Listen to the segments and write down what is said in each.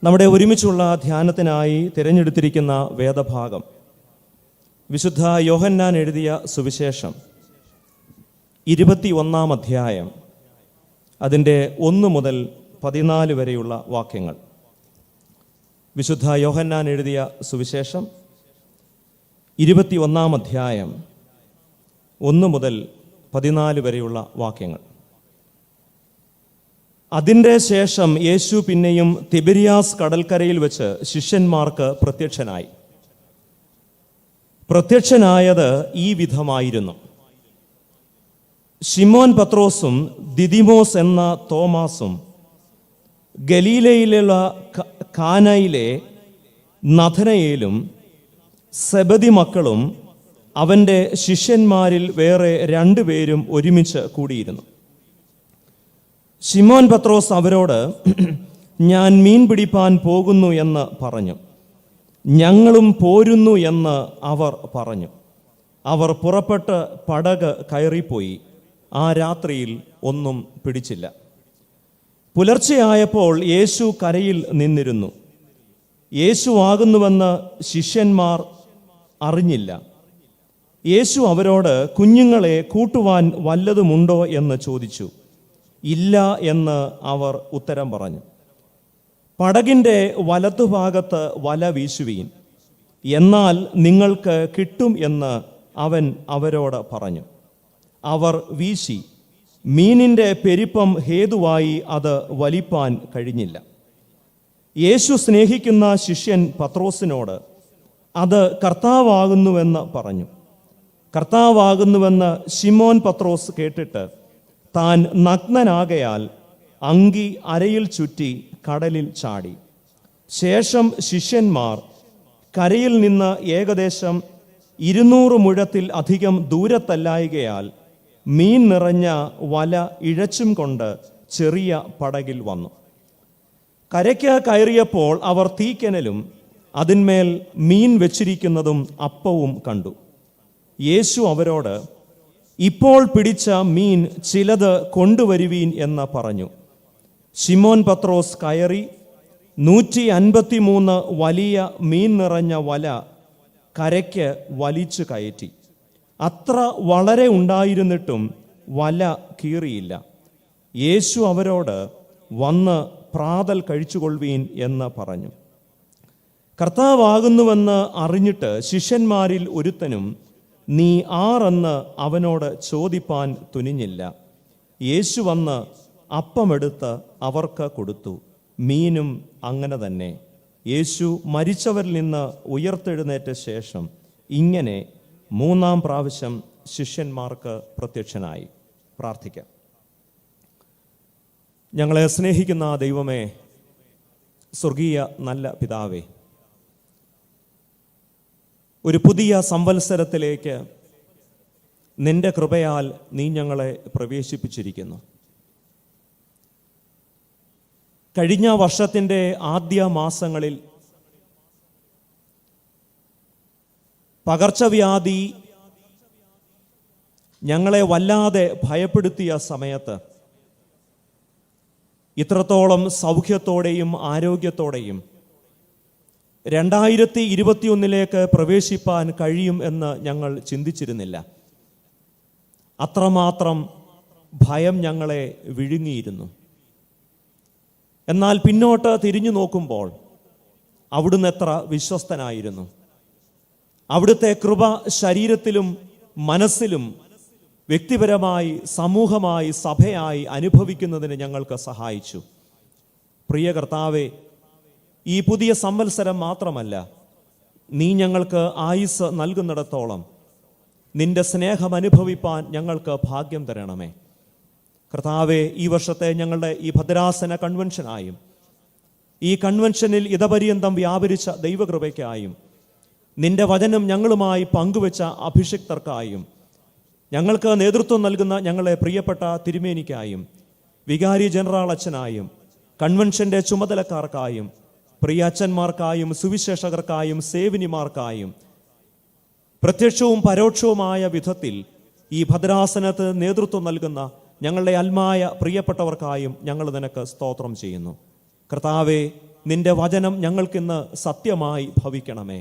നമ്മുടെ ഒരുമിച്ചുള്ള ധ്യാനത്തിനായി തിരഞ്ഞെടുത്തിരിക്കുന്ന വേദഭാഗം വിശുദ്ധ യോഹന്നാൻ എഴുതിയ സുവിശേഷം 21 അധ്യായം, അതിൻ്റെ 1 മുതൽ 14 വരെയുള്ള വാക്യങ്ങൾ. വിശുദ്ധ യോഹന്നാൻ എഴുതിയ സുവിശേഷം 21 അധ്യായം 1 മുതൽ 14 വരെയുള്ള വാക്യങ്ങൾ. അതിൻ്റെ ശേഷം യേശു പിന്നെയും തിബരിയാസ് കടൽക്കരയിൽ വെച്ച് ശിഷ്യന്മാർക്ക് പ്രത്യക്ഷനായത് ഈ വിധമായിരുന്നു. ശിമോൻ പത്രോസും ദിദിമോസ് എന്ന തോമാസും ഗലീലയിലുള്ള കാനയിലെ നഥനയേലും സെബദി മക്കളും അവൻ്റെ ശിഷ്യന്മാരിൽ വേറെ 2 പേരും ഒരുമിച്ച് കൂടിയിരുന്നു. ശിമോൻ പത്രോസ് അവരോട്, ഞാൻ മീൻ പിടിപ്പാൻ പോകുന്നു എന്ന് പറഞ്ഞു. ഞങ്ങളും പോരുന്നു എന്ന് അവർ പറഞ്ഞു. അവർ പുറപ്പെട്ട് പടക് കയറിപ്പോയി. ആ രാത്രിയിൽ ഒന്നും പിടിച്ചില്ല. പുലർച്ചെയായപ്പോൾ യേശു കരയിൽ നിന്നിരുന്നു. യേശു ആകുന്നുവെന്ന് ശിഷ്യന്മാർ അറിഞ്ഞില്ല. യേശു അവരോട്, കുഞ്ഞുങ്ങളെ കൂട്ടുവാൻ വല്ലതുമുണ്ടോ എന്ന് ചോദിച്ചു. ഇല്ല എന്ന് അവർ ഉത്തരം പറഞ്ഞു. പടകിൻ്റെ വലത്തുഭാഗത്ത് വല വീശുവീൻ, എന്നാൽ നിങ്ങൾക്ക് കിട്ടും എന്ന് അവൻ അവരോട് പറഞ്ഞു. അവർ വീശി. മീനിൻ്റെ പെരുപ്പം ഹേതുവായി അത് വലിപ്പാൻ കഴിഞ്ഞില്ല. യേശു സ്നേഹിക്കുന്ന ശിഷ്യൻ പത്രോസിനോട്, അത് കർത്താവാകുന്നുവെന്ന് പറഞ്ഞു. കർത്താവാകുന്നുവെന്ന് ശിമോൻ പത്രോസ് കേട്ടിട്ട് താൻ നഗ്നനാകയാൽ അങ്കി അരയിൽ ചുറ്റി കടലിൽ ചാടി. ശേഷം ശിഷ്യന്മാർ കരയിൽ നിന്ന് ഏകദേശം 200 മുഴത്തിൽ അധികം ദൂരത്തല്ലായകയാൽ മീൻ നിറഞ്ഞ വല ഇഴച്ചും കൊണ്ട് ചെറിയ പടകിൽ വന്നു. കരയ്ക്ക് കയറിയപ്പോൾ അവർ തീക്കനലും അതിന്മേൽ മീൻ വെച്ചിരിക്കുന്നതും അപ്പവും കണ്ടു. യേശു അവരോട്, ഇപ്പോൾ പിടിച്ച മീൻ ചിലത് കൊണ്ടുവരുവീൻ എന്ന് പറഞ്ഞു. ശിമോൻ പത്രോസ് കയറി 153 വലിയ മീൻ നിറഞ്ഞ വല കരയ്ക്ക് വലിച്ചു കയറ്റി. അത്ര വളരെ ഉണ്ടായിരുന്നിട്ടും വല കീറിയില്ല. യേശു അവരോട്, വന്ന് പ്രാതൽ കഴിച്ചുകൊള്ളുവീൻ എന്ന് പറഞ്ഞു. കർത്താവാകുന്നുവെന്ന് അറിഞ്ഞിട്ട് ശിഷ്യന്മാരിൽ ഒരുത്തനും നീ ആരെന്ന് അവനോട് ചോദിപ്പാൻ തുനിഞ്ഞില്ല. യേശു വന്ന് അപ്പമെടുത്ത് അവർക്ക് കൊടുത്തു. മീനും അങ്ങനെ തന്നെ. യേശു മരിച്ചവരിൽ നിന്ന് ഉയർത്തെഴുന്നേറ്റ ശേഷം ഇങ്ങനെ 3-ാം പ്രാവശ്യം ശിഷ്യന്മാർക്ക് പ്രത്യക്ഷനായി. പ്രാർത്ഥിക്കാം. ഞങ്ങളെ സ്നേഹിക്കുന്ന ദൈവമേ, സ്വർഗീയ നല്ല പിതാവേ, ഒരു പുതിയ സംവത്സരത്തിലേക്ക് നിന്റെ കൃപയാൽ നീ ഞങ്ങളെ പ്രവേശിപ്പിച്ചിരിക്കുന്നു. കഴിഞ്ഞ വർഷത്തിൻ്റെ ആദ്യ മാസങ്ങളിൽ പകർച്ചവ്യാധി ഞങ്ങളെ വല്ലാതെ ഭയപ്പെടുത്തിയ സമയത്ത് ഇത്രത്തോളം സൗഖ്യത്തോടെയും ആരോഗ്യത്തോടെയും 2021 പ്രവേശിപ്പാൻ കഴിയും എന്ന് ഞങ്ങൾ ചിന്തിച്ചിരുന്നില്ല. അത്രമാത്രം ഭയം ഞങ്ങളെ വിഴുങ്ങിയിരുന്നു. എന്നാൽ പിന്നോട്ട് തിരിഞ്ഞു നോക്കുമ്പോൾ അവിടുന്ന് എത്ര വിശ്വസ്തനായിരുന്നു. അവിടുത്തെ കൃപ ശരീരത്തിലും മനസ്സിലും വ്യക്തിപരമായി, സമൂഹമായി, സഭയായി അനുഭവിക്കുന്നതിന് ഞങ്ങൾക്ക് സഹായിച്ചു. പ്രിയ കർത്താവേ, ഈ പുതിയ സംവത്സരം മാത്രമല്ല, നീ ഞങ്ങൾക്ക് ആയുസ് നൽകുന്നിടത്തോളം നിന്റെ സ്നേഹം അനുഭവിപ്പാൻ ഞങ്ങൾക്ക് ഭാഗ്യം തരണമേ. കർത്താവേ, ഈ വർഷത്തെ ഞങ്ങളുടെ ഈ ഭദ്രാസന കൺവെൻഷനായും ഈ കൺവെൻഷനിൽ ഇതപര്യന്തം വ്യാപരിച്ച ദൈവകൃപയ്ക്കായും നിന്റെ വചനം ഞങ്ങളുമായി പങ്കുവെച്ച അഭിഷിക്തർക്കായും ഞങ്ങൾക്ക് നേതൃത്വം നൽകുന്ന ഞങ്ങളെ പ്രിയപ്പെട്ട തിരുമേനിക്കായും വികാരി ജനറൽ അച്ഛനായും കൺവെൻഷൻ്റെ ചുമതലക്കാർക്കായും പ്രിയ അച്ഛന്മാർക്കായും സുവിശേഷകർക്കായും സേവനിമാർക്കായും പ്രത്യക്ഷവും പരോക്ഷവുമായ വിധത്തിൽ ഈ ഭദ്രാസനത്ത് നേതൃത്വം നൽകുന്ന ഞങ്ങളുടെ ആത്മായ പ്രിയപ്പെട്ടവർക്കായും ഞങ്ങൾ നിനക്ക് സ്തോത്രം ചെയ്യുന്നു. കർത്താവെ, നിന്റെ വചനം ഞങ്ങൾക്കിന്ന് സത്യമായി ഭവിക്കണമേ.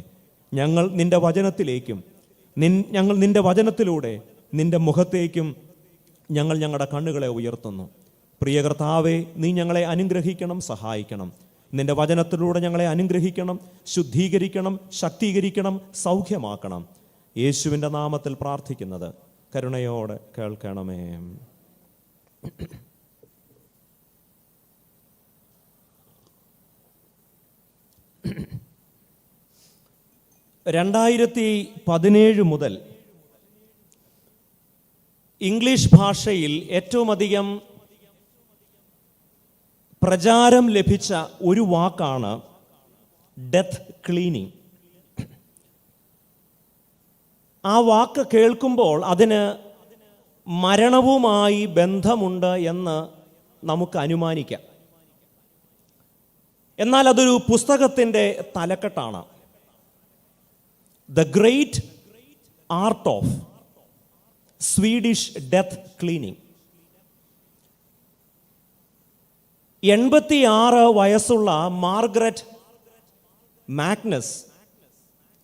ഞങ്ങൾ നിന്റെ വചനത്തിലേക്കും ഞങ്ങൾ നിന്റെ വചനത്തിലൂടെ നിന്റെ മുഖത്തേക്കും ഞങ്ങൾ ഞങ്ങളുടെ കണ്ണുകളെ ഉയർത്തുന്നു. പ്രിയ കർത്താവേ, നീ ഞങ്ങളെ അനുഗ്രഹിക്കണം, സഹായിക്കണം. നിന്റെ വചനത്തിലൂടെ ഞങ്ങളെ അനുഗ്രഹിക്കണം, ശുദ്ധീകരിക്കണം, ശക്തീകരിക്കണം, സൗഖ്യമാക്കണം. യേശുവിൻ്റെ നാമത്തിൽ പ്രാർത്ഥിക്കുന്നത് കരുണയോടെ കേൾക്കണമേ. 2017 മുതൽ ഇംഗ്ലീഷ് ഭാഷയിൽ ഏറ്റവും അധികം പ്രചാരം ലഭിച്ച ഒരു വാക്കാണ് ഡെത്ത് ക്ലീനിങ്. ആ വാക്ക് കേൾക്കുമ്പോൾ അതിന് മരണവുമായി ബന്ധമുണ്ട് എന്ന് നമുക്ക് അനുമാനിക്കാം. എന്നാൽ അതൊരു പുസ്തകത്തിൻ്റെ തലക്കെട്ടാണ്. The great art of Swedish death cleaning. 86 വയസ്സുള്ള മാർഗരറ്റ് മാഗ്നസ്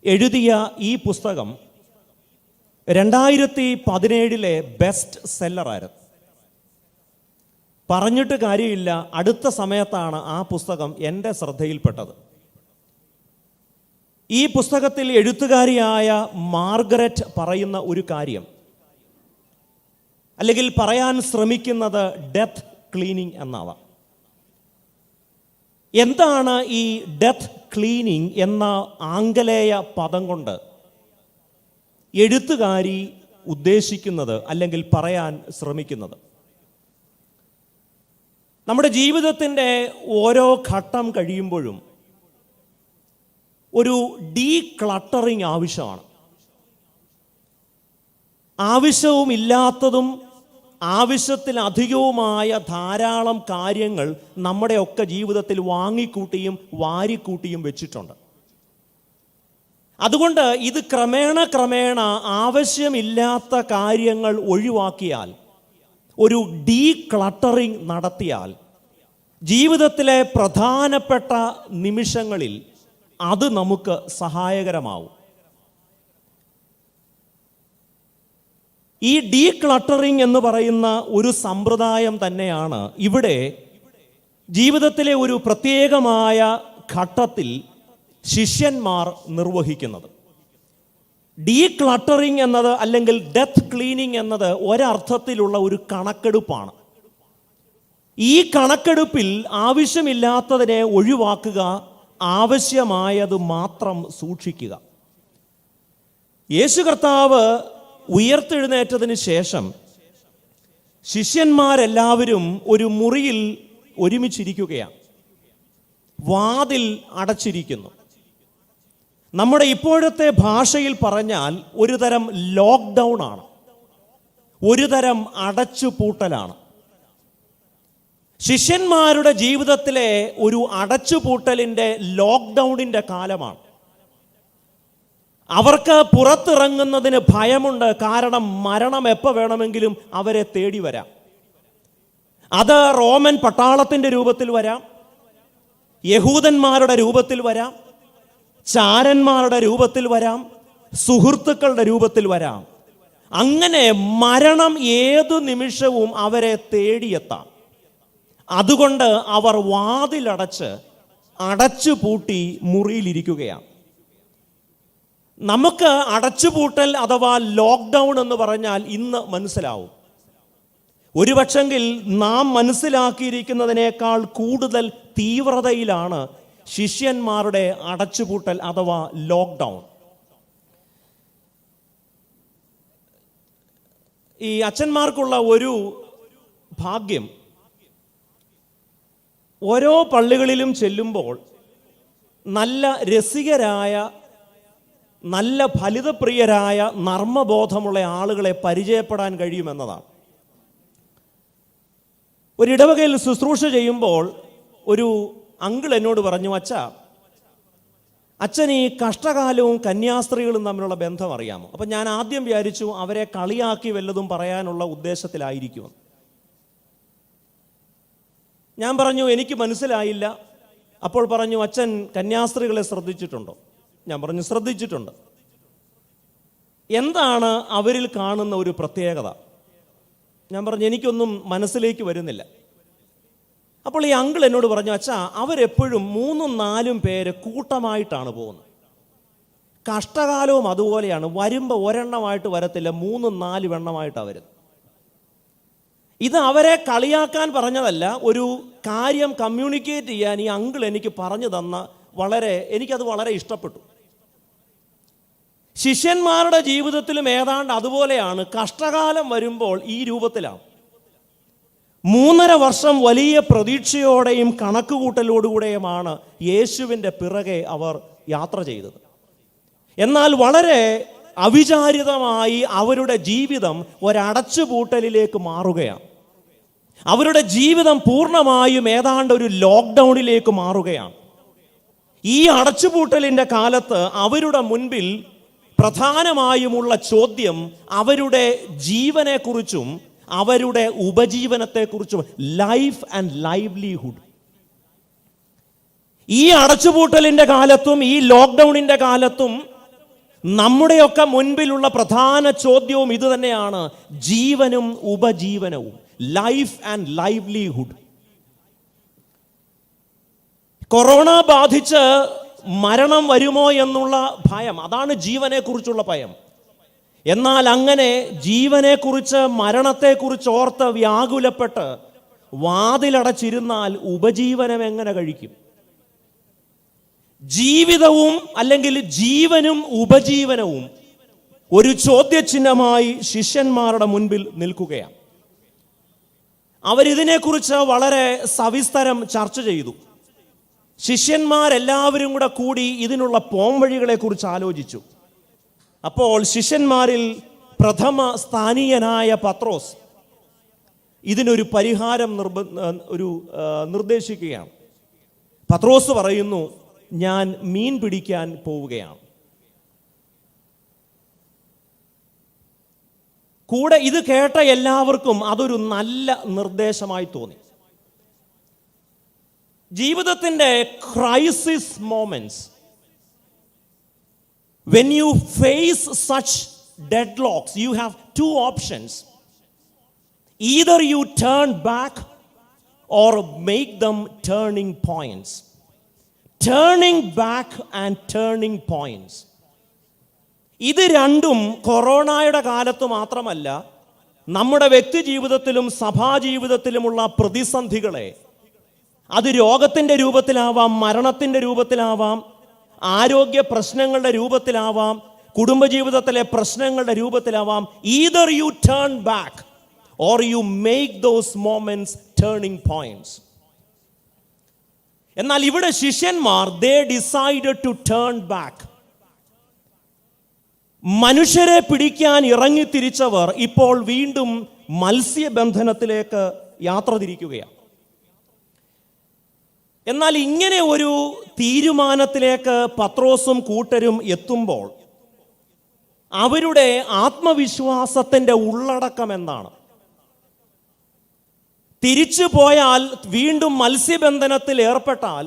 എഴുതിയ ഈ പുസ്തകം 2017 ബെസ്റ്റ് സെല്ലറായിരുന്നു. പറഞ്ഞിട്ട് കാര്യമില്ല, അടുത്ത സമയത്താണ് ആ പുസ്തകം എൻ്റെ ശ്രദ്ധയിൽപ്പെട്ടത്. ഈ പുസ്തകത്തിൽ എഴുത്തുകാരിയായ മാർഗരറ്റ് പറയുന്ന ഒരു കാര്യം, അല്ലെങ്കിൽ പറയാൻ ശ്രമിക്കുന്നത് ഡെത്ത് ക്ലീനിങ് എന്നാണ്. എന്താണ് ഈ ഡെത്ത് ക്ലീനിങ് എന്ന ആംഗലേയ പദം കൊണ്ട് എഴുത്തുകാരി ഉദ്ദേശിക്കുന്നത്, അല്ലെങ്കിൽ പറയാൻ ശ്രമിക്കുന്നത്? നമ്മുടെ ജീവിതത്തിൻ്റെ ഓരോ ഘട്ടം കഴിയുമ്പോഴും ഒരു ഡീക്ലട്ടറിങ് ആവശ്യമാണ്. ആവശ്യവുമില്ലാത്തതും ആവശ്യത്തിലധികവുമായ ധാരാളം കാര്യങ്ങൾ നമ്മുടെയൊക്കെ ജീവിതത്തിൽ വാങ്ങിക്കൂട്ടിയും വാരിക്കൂട്ടിയും വെച്ചിട്ടുണ്ട്. അതുകൊണ്ട് ഇത് ക്രമേണ ആവശ്യമില്ലാത്ത കാര്യങ്ങൾ ഒഴിവാക്കിയാൽ, ഒരു ഡീക്ലട്ടറിങ് നടത്തിയാൽ, ജീവിതത്തിലെ പ്രധാനപ്പെട്ട നിമിഷങ്ങളിൽ അത് നമുക്ക് സഹായകരമാവും. ഈ ഡീക്ലട്ടറിങ് എന്ന് പറയുന്ന ഒരു സമ്പ്രദായം തന്നെയാണ് ഇവിടെ ജീവിതത്തിലെ ഒരു പ്രത്യേകമായ ഘട്ടത്തിൽ ശിഷ്യന്മാർ നിർവഹിക്കുന്നത്. ഡീക്ലട്ടറിങ് എന്നത്, അല്ലെങ്കിൽ ഡെത്ത് ക്ലീനിങ് എന്നത് ഒരർത്ഥത്തിലുള്ള ഒരു കണക്കെടുപ്പാണ്. ഈ കണക്കെടുപ്പിൽ ആവശ്യമില്ലാത്തതിനെ ഒഴിവാക്കുക, ആവശ്യമായത് മാത്രം സൂക്ഷിക്കുക. യേശു കർത്താവ് ഉയർത്തെഴുന്നേറ്റതിന് ശേഷം ശിഷ്യന്മാരെല്ലാവരും ഒരു മുറിയിൽ ഒരുമിച്ചിരിക്കുകയാണ്. വാതിൽ അടച്ചിരിക്കുന്നു. നമ്മുടെ ഇപ്പോഴത്തെ ഭാഷയിൽ പറഞ്ഞാൽ ഒരു തരം ലോക്ക്ഡൗൺ ആണ്, ഒരു തരം അടച്ചുപൂട്ടലാണ്. ശിഷ്യന്മാരുടെ ജീവിതത്തിലെ ഒരു അടച്ചുപൂട്ടലിൻ്റെ, ലോക്ക്ഡൗണിൻ്റെ കാലമാണ്. അവർക്ക് പുറത്തിറങ്ങുന്നതിന് ഭയമുണ്ട്. കാരണം മരണം എപ്പോൾ വേണമെങ്കിലും അവരെ തേടി വരാം. അത് റോമൻ പട്ടാളത്തിൻ്റെ രൂപത്തിൽ വരാം, യഹൂദന്മാരുടെ രൂപത്തിൽ വരാം, ചാരന്മാരുടെ രൂപത്തിൽ വരാം, സുഹൃത്തുക്കളുടെ രൂപത്തിൽ വരാം. അങ്ങനെ മരണം ഏതു നിമിഷവും അവരെ തേടിയെത്താം. അതുകൊണ്ട് അവർ വാതിലടച്ച് അടച്ചുപൂട്ടി മുറിയിലിരിക്കുകയാണ്. നമുക്ക് അടച്ചുപൂട്ടൽ അഥവാ ലോക്ക്ഡൗൺ എന്ന് പറഞ്ഞാൽ ഇന്ന് മനസ്സിലാവും. ഒരുപക്ഷെങ്കിൽ നാം മനസ്സിലാക്കിയിരിക്കുന്നതിനേക്കാൾ കൂടുതൽ തീവ്രതയിലാണ് ശിഷ്യന്മാരുടെ അടച്ചുപൂട്ടൽ അഥവാ ലോക്ക്ഡൗൺ. ഈ അച്ഛന്മാർക്കുള്ള ഒരു ഭാഗ്യം, ഓരോ പള്ളികളിലും ചെല്ലുമ്പോൾ നല്ല രസികരായ, നല്ല ഫലിതപ്രിയരായ, നർമ്മബോധമുള്ള ആളുകളെ പരിചയപ്പെടാൻ കഴിയുമെന്നതാണ്. ഒരിടവകയിൽ ശുശ്രൂഷ ചെയ്യുമ്പോൾ ഒരു അങ്കിൾ എന്നോട് പറഞ്ഞു, അച്ഛൻ ഈ കഷ്ടകാലവും കന്യാസ്ത്രീകളും തമ്മിലുള്ള ബന്ധം അറിയാമോ? അപ്പം ഞാൻ ആദ്യം വിചാരിച്ചു അവരെ കളിയാക്കി വല്ലതും പറയാനുള്ള ഉദ്ദേശത്തിലായിരിക്കും. ഞാൻ പറഞ്ഞു, എനിക്ക് മനസ്സിലായില്ല. അപ്പോൾ പറഞ്ഞു, അച്ഛൻ കന്യാസ്ത്രീകളെ ശ്രദ്ധിച്ചിട്ടുണ്ടോ? ഞാൻ പറഞ്ഞു, ശ്രദ്ധിച്ചിട്ടുണ്ട്. എന്താണ് അവരിൽ കാണുന്ന ഒരു പ്രത്യേകത? ഞാൻ പറഞ്ഞു, എനിക്കൊന്നും മനസ്സിലേക്ക് വരുന്നില്ല. അപ്പോൾ ഈ അങ്കിൾ എന്നോട് പറഞ്ഞു, അച്ഛാ, അവരെപ്പോഴും 3-4 പേര് കൂട്ടമായിട്ടാണ് പോകുന്നത്. കഷ്ടകാലവും അതുപോലെയാണ്. വരുമ്പോൾ ഒരെണ്ണമായിട്ട് വരത്തില്ല, 3-4 എണ്ണമായിട്ടാണ് വരുന്നത്. ഇത് അവരെ കളിയാക്കാൻ പറഞ്ഞതല്ല, ഒരു കാര്യം കമ്മ്യൂണിക്കേറ്റ് ചെയ്യാൻ ഈ അങ്കിൾ എനിക്ക് പറഞ്ഞു തന്ന എനിക്കത് വളരെ ഇഷ്ടപ്പെട്ടു. ശിഷ്യന്മാരുടെ ജീവിതത്തിലും ഏതാണ്ട് അതുപോലെയാണ്. കഷ്ടകാലം വരുമ്പോൾ ഈ രൂപത്തിലാണ്. 3.5 വർഷം വലിയ പ്രതീക്ഷയോടെയും കണക്കുകൂട്ടലോടുകൂടെയുമാണ് യേശുവിൻ്റെ പിറകെ അവർ യാത്ര ചെയ്തത്. എന്നാൽ വളരെ അവിചാരിതമായി അവരുടെ ജീവിതം ഒരടച്ചുപൂട്ടലിലേക്ക് മാറുകയാണ്. അവരുടെ ജീവിതം പൂർണ്ണമായും ഏതാണ്ട് ഒരു ലോക്ക്ഡൗണിലേക്ക് മാറുകയാണ്. ഈ അടച്ചുപൂട്ടലിൻ്റെ കാലത്ത് അവരുടെ മുൻപിൽ പ്രധാനമായുമുള്ള ചോദ്യം അവരുടെ ജീവനെക്കുറിച്ചും അവരുടെ ഉപജീവനത്തെക്കുറിച്ചും, ലൈഫ് ആൻഡ് ലൈവ്ലിഹുഡ്. ഈ അടച്ചുപൂട്ടലിൻ്റെ കാലത്തും ഈ ലോക്ക്ഡൗണിൻ്റെ കാലത്തും നമ്മുടെയൊക്കെ മുൻപിലുള്ള പ്രധാന ചോദ്യവും ഇത് തന്നെയാണ്: ജീവനും ഉപജീവനവും, ലൈഫ് ആൻഡ് ലൈവ്ലിഹുഡ്. കൊറോണ ബാധിച്ച് മരണം വരുമോ എന്നുള്ള ഭയം, അതാണ് ജീവനെക്കുറിച്ചുള്ള ഭയം. എന്നാൽ അങ്ങനെ ജീവനെക്കുറിച്ച്, മരണത്തെക്കുറിച്ച് ഓർത്ത് വ്യാകുലപ്പെട്ട് വാതിലടച്ചിരുന്നാൽ ഉപജീവനം എങ്ങനെ കഴിക്കും? ജീവിതവും അല്ലെങ്കിൽ ജീവനും ഉപജീവനവും ഒരു ചോദ്യചിഹ്നമായി ശിഷ്യന്മാരുടെ മുൻപിൽ നിൽക്കുകയാണ്. അവരിതിനെക്കുറിച്ച് വളരെ സവിസ്തരം ചർച്ച ചെയ്തു. ശിഷ്യന്മാരെല്ലാവരും കൂടി ഇതിനുള്ള പോംവഴികളെക്കുറിച്ച് ആലോചിച്ചു. അപ്പോൾ ശിഷ്യന്മാരിൽ പ്രഥമ സ്ഥാനീയനായ പത്രോസ് ഇതിനൊരു പരിഹാരം നിർദ്ദേശിക്കുകയാണ്. പത്രോസ് പറയുന്നു, ഞാൻ മീൻ പിടിക്കാൻ പോവുകയാണ്. കൂടെ ഇത് കേട്ട എല്ലാവർക്കും അതൊരു നല്ല നിർദ്ദേശമായി തോന്നി. ജീവിതത്തിൻ്റെ crisis moments, when you face such deadlocks, you have 2 options. Either you turn back or make them turning points. Turning back and turning points. ഇത് രണ്ടും കൊറോണയുടെ കാലത്ത് മാത്രമല്ല, നമ്മുടെ വ്യക്തി ജീവിതത്തിലും സഭാജീവിതത്തിലുമുള്ള പ്രതിസന്ധികളെ, അത് രോഗത്തിൻ്റെ രൂപത്തിലാവാം, മരണത്തിൻ്റെ രൂപത്തിലാവാം, ആരോഗ്യ പ്രശ്നങ്ങളുടെ രൂപത്തിലാവാം, കുടുംബജീവിതത്തിലെ പ്രശ്നങ്ങളുടെ രൂപത്തിലാവാം. either you turn back or you make those moments turning points. എന്നാൽ ഇവിടെ ശിഷ്യന്മാർ they decided to turn back. മനുഷ്യരെ പിടിക്കാൻ ഇറങ്ങിത്തിരിച്ചവർ ഇപ്പോൾ വീണ്ടും മത്സ്യബന്ധനത്തിലേക്ക് യാത്ര തിരിക്കുകയാണ്. എന്നാൽ ഇങ്ങനെ ഒരു തീരുമാനത്തിലേക്ക് പത്രോസും കൂട്ടരും എത്തുമ്പോൾ അവരുടെ ആത്മവിശ്വാസത്തിൻ്റെ ഉള്ളടക്കം എന്താണ്? തിരിച്ചു പോയാൽ, വീണ്ടും മത്സ്യബന്ധനത്തിൽ ഏർപ്പെട്ടാൽ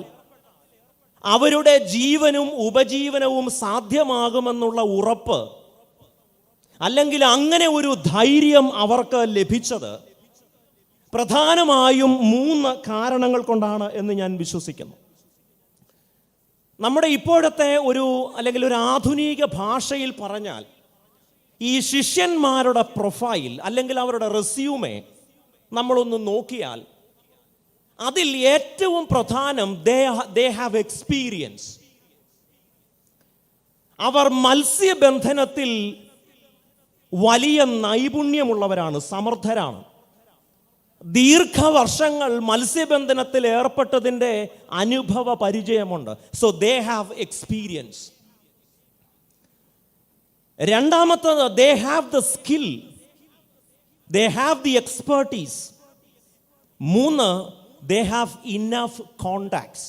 അവരുടെ ജീവനും ഉപജീവനവും സാധ്യമാകുമെന്നുള്ള ഉറപ്പ്, അല്ലെങ്കിൽ അങ്ങനെ ഒരു ധൈര്യം അവർക്ക് ലഭിച്ചത് പ്രധാനമായും 3 കാരണങ്ങൾ കൊണ്ടാണ് എന്ന് ഞാൻ വിശ്വസിക്കുന്നു. നമ്മുടെ ഇപ്പോഴത്തെ അല്ലെങ്കിൽ ഒരു ആധുനിക ഭാഷയിൽ പറഞ്ഞാൽ, ഈ ശിഷ്യന്മാരുടെ പ്രൊഫൈൽ അല്ലെങ്കിൽ അവരുടെ റെസ്യൂമെ നമ്മളൊന്ന് നോക്കിയാൽ അതിൽ ഏറ്റവും പ്രധാനം they have experience. അവർ മത്സ്യബന്ധനത്തിൽ വലിയ നൈപുണ്യമുള്ളവരാണ്, സമർത്ഥരാണ്. ദീർഘവർഷങ്ങൾ മത്സ്യബന്ധനത്തിൽ ഏർപ്പെട്ടതിൻ്റെ അനുഭവ പരിചയമുണ്ട്. So they have experience. രണ്ടാമത്തത്, they have the skill, they have the expertise. 3, they have enough contacts.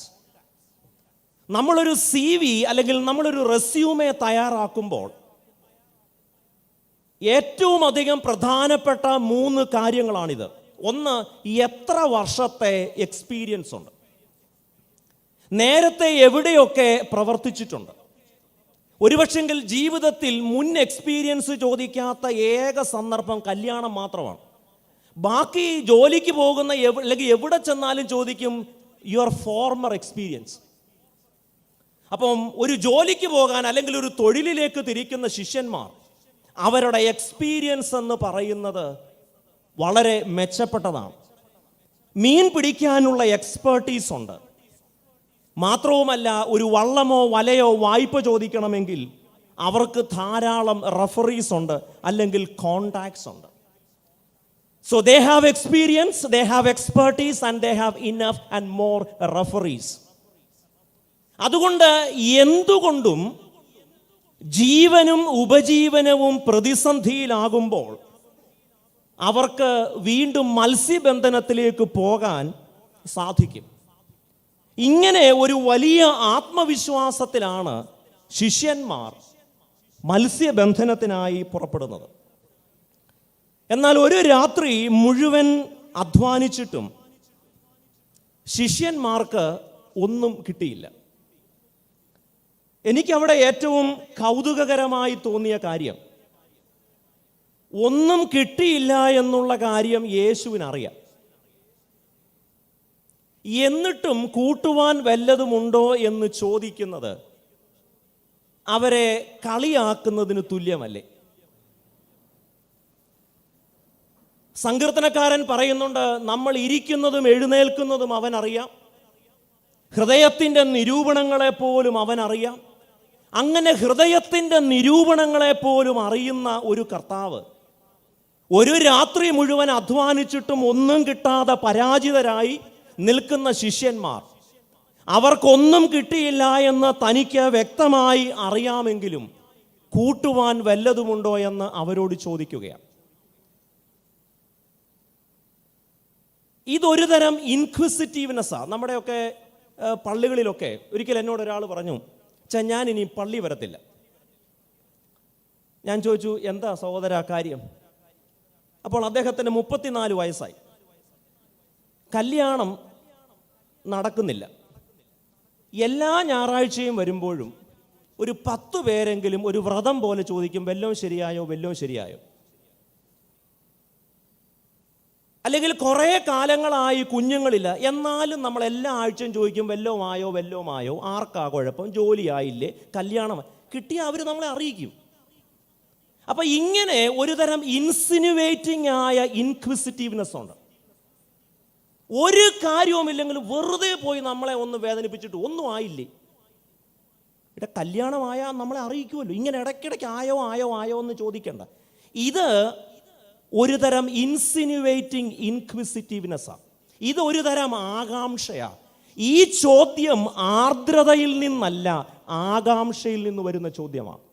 നമ്മളൊരു CV അല്ലെങ്കിൽ നമ്മളൊരു റെസ്യൂമെ തയ്യാറാക്കുമ്പോൾ ഏറ്റവും അധികം പ്രധാനപ്പെട്ട 3 കാര്യങ്ങളാണിത്. 1, എത്ര വർഷത്തെ എക്സ്പീരിയൻസ് ഉണ്ട്? നേരത്തെ എവിടെയൊക്കെ പ്രവർത്തിച്ചിട്ടുണ്ട്. ഒരുപക്ഷെങ്കിൽ ജീവിതത്തിൽ മുൻ എക്സ്പീരിയൻസ് ചോദിക്കാത്ത ഏക സന്ദർഭം കല്യാണം മാത്രമാണ്. ബാക്കി ജോലിക്ക് പോകുന്ന അല്ലെങ്കിൽ എവിടെ ചെന്നാലും ചോദിക്കും യുവർ ഫോർമർ എക്സ്പീരിയൻസ്. അപ്പം ഒരു ജോലിക്ക് പോകാൻ അല്ലെങ്കിൽ ഒരു തൊഴിലിലേക്ക് തിരിക്കുന്ന ശിഷ്യന്മാർ അവരുടെ എക്സ്പീരിയൻസ് എന്ന് പറയുന്നത് വളരെ മെച്ചപ്പെട്ടതാണ്. മീൻ പിടിക്കാനുള്ള എക്സ്പേർട്ടീസ് ഉണ്ട്. മാത്രവുമല്ല, ഒരു വള്ളമോ വലയോ വായ്പ ചോദിക്കണമെങ്കിൽ അവർക്ക് ധാരാളം റെഫറീസ് ഉണ്ട്, അല്ലെങ്കിൽ കോണ്ടാക്ട്സ് ഉണ്ട്. So they have experience, they have expertise, and they have enough and more referees. അതുകൊണ്ട് എന്തുകൊണ്ടും ജീവനും ഉപജീവനവും പ്രതിസന്ധിയിലാകുമ്പോൾ അവർക്ക് വീണ്ടും മത്സ്യബന്ധനത്തിലേക്ക് പോകാൻ സാധിക്കും. ഇങ്ങനെ ഒരു വലിയ ആത്മവിശ്വാസത്തിലാണ് ശിഷ്യന്മാർ മത്സ്യബന്ധനത്തിനായി പുറപ്പെടുന്നത്. എന്നാൽ ഒരു രാത്രി മുഴുവൻ അധ്വാനിച്ചിട്ടും ശിഷ്യന്മാർക്ക് ഒന്നും കിട്ടിയില്ല. എനിക്കവിടെ ഏറ്റവും കൗതുകകരമായി തോന്നിയ കാര്യം, ഒന്നും കിട്ടിയില്ല എന്നുള്ള കാര്യം യേശുവിനറിയാം. എന്നിട്ടും കൂട്ടുവാൻ വല്ലതുമുണ്ടോ എന്ന് ചോദിക്കുന്നത് അവരെ കളിയാക്കുന്നതിന് തുല്യമല്ലേ? സങ്കീർത്തനക്കാരൻ പറയുന്നുണ്ട്, നമ്മൾ ഇരിക്കുന്നതും എഴുന്നേൽക്കുന്നതും അവൻ അറിയാം, ഹൃദയത്തിൻ്റെ നിരൂപണങ്ങളെ പോലും അവൻ അറിയാം. അങ്ങനെ ഹൃദയത്തിൻ്റെ നിരൂപണങ്ങളെ പോലും അറിയുന്ന ഒരു കർത്താവ് ഒരു രാത്രി മുഴുവൻ അധ്വാനിച്ചിട്ടും ഒന്നും കിട്ടാതെ പരാജിതരായി നിൽക്കുന്ന ശിഷ്യന്മാർ, അവർക്കൊന്നും കിട്ടിയില്ല എന്ന് തനിക്ക് വ്യക്തമായി അറിയാമെങ്കിലും കൂട്ടുവാൻ വല്ലതുമുണ്ടോ എന്ന് അവരോട് ചോദിക്കുകയാണ്. ഇതൊരു തരം ഇൻക്വിസിറ്റീവ്നെസ്സാണ്. നമ്മുടെയൊക്കെ പള്ളികളിലൊക്കെ ഒരിക്കൽ എന്നോട് ഒരാൾ പറഞ്ഞു, ഞാൻ ഇനി പള്ളി വരത്തില്ല. ഞാൻ ചോദിച്ചു, എന്താ സഹോദര കാര്യം? അപ്പോൾ അദ്ദേഹത്തിന് 34 വയസ്സായി, കല്യാണം നടക്കുന്നില്ല. എല്ലാ ഞായറാഴ്ചയും വരുമ്പോഴും ഒരു 10 പേരെങ്കിലും ഒരു വ്രതം പോലെ ചോദിക്കും, വല്ലതും ശരിയായോ, വല്ലതും ശരിയായോ. അല്ലെങ്കിൽ കുറേ കാലങ്ങളായി കുഞ്ഞുങ്ങളില്ല, എന്നാലും നമ്മൾ എല്ലാ ആഴ്ചയും ചോദിക്കും, വല്ലതും ആയോ, വല്ലതും ആയോ, ആർക്കാ കുഴപ്പം, ജോലിയായില്ലേ, കല്യാണം കിട്ടിയാൽ അവർ നമ്മളെ അറിയിക്കും. അപ്പം ഇങ്ങനെ ഒരു തരം ഇൻസിനുവേറ്റിംഗ് ആയ ഇൻക്വിസിറ്റീവ്നെസ് ഉണ്ട്. ഒരു കാര്യവുമില്ലെങ്കിലും വെറുതെ പോയി നമ്മളെ ഒന്ന് വേദനിപ്പിച്ചിട്ട് ഒന്നും ആയില്ലേ, ഇവിടെ കല്യാണമായാൽ നമ്മളെ അറിയിക്കുമല്ലോ. ഇങ്ങനെ ഇടയ്ക്കിടയ്ക്ക് ആയോ ആയോ ആയോ എന്ന് ചോദിക്കേണ്ട. ഇത് ഒരു തരം ഇൻസിനുവേറ്റിംഗ് ഇൻക്വിസിറ്റീവ്നെസ്സാണ്. ഇത് ഒരു തരം ആകാംക്ഷയാണ്. ഈ ചോദ്യം ആർദ്രതയിൽ നിന്നല്ല, ആകാംക്ഷയിൽ നിന്ന് വരുന്ന ചോദ്യമാണ്.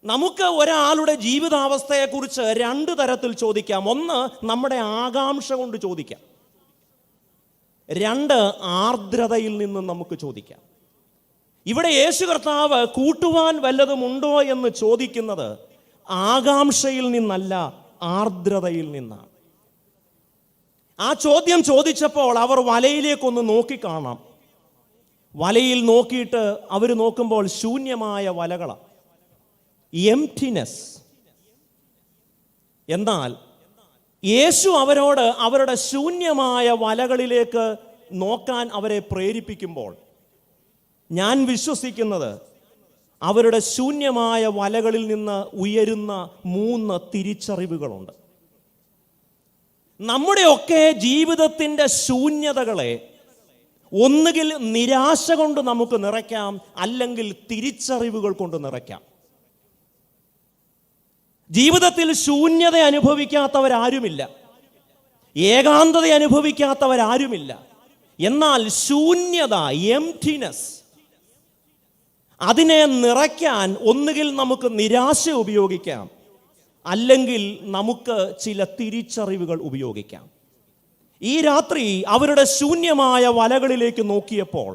നമുക്ക് ഒരാളുടെ ജീവിതാവസ്ഥയെക്കുറിച്ച് 2 തരത്തിൽ ചോദിക്കാം. ഒന്ന്, നമ്മുടെ ആകാംക്ഷ കൊണ്ട് ചോദിക്കാം. 2, ആർദ്രതയിൽ നിന്നും നമുക്ക് ചോദിക്കാം. ഇവിടെ യേശു കർത്താവ് കൂട്ടുവാൻ വല്ലതുമുണ്ടോ എന്ന് ചോദിക്കുന്നത് ആകാംക്ഷയിൽ നിന്നല്ല, ആർദ്രതയിൽ നിന്നാണ്. ആ ചോദ്യം ചോദിച്ചപ്പോൾ അവർ വലയിലേക്കൊന്ന് നോക്കിക്കാണാം. വലയിൽ നോക്കിയിട്ട് അവർ നോക്കുമ്പോൾ ശൂന്യമായ വലകളാണ്, എംപ്റ്റിനെസ്. എന്നാൽ യേശു അവരോട് അവരുടെ ശൂന്യമായ വലകളിലേക്ക് നോക്കാൻ അവരെ പ്രേരിപ്പിക്കുമ്പോൾ ഞാൻ വിശ്വസിക്കുന്നത് അവരുടെ ശൂന്യമായ വലകളിൽ നിന്ന് ഉയരുന്ന 3 തിരിച്ചറിവുകളുണ്ട്. നമ്മുടെയൊക്കെ ജീവിതത്തിൻ്റെ ശൂന്യതകളെ ഒന്നുകിൽ നിരാശ കൊണ്ട് നമുക്ക് നിറയ്ക്കാം, അല്ലെങ്കിൽ തിരിച്ചറിവുകൾ കൊണ്ട് നിറയ്ക്കാം. ജീവിതത്തിൽ ശൂന്യത അനുഭവിക്കാത്തവരാരുമില്ല, ഏകാന്തത അനുഭവിക്കാത്തവരാരുമില്ല. എന്നാൽ ശൂന്യത, എംപ്റ്റിനെസ്, അതിനെ നിറയ്ക്കാൻ ഒന്നുകിൽ നമുക്ക് നിരാശ ഉപയോഗിക്കാം, അല്ലെങ്കിൽ നമുക്ക് ചില തിരിച്ചറിവുകൾ ഉപയോഗിക്കാം. ഈ രാത്രി അവരുടെ ശൂന്യമായ വലകളിലേക്ക് നോക്കിയപ്പോൾ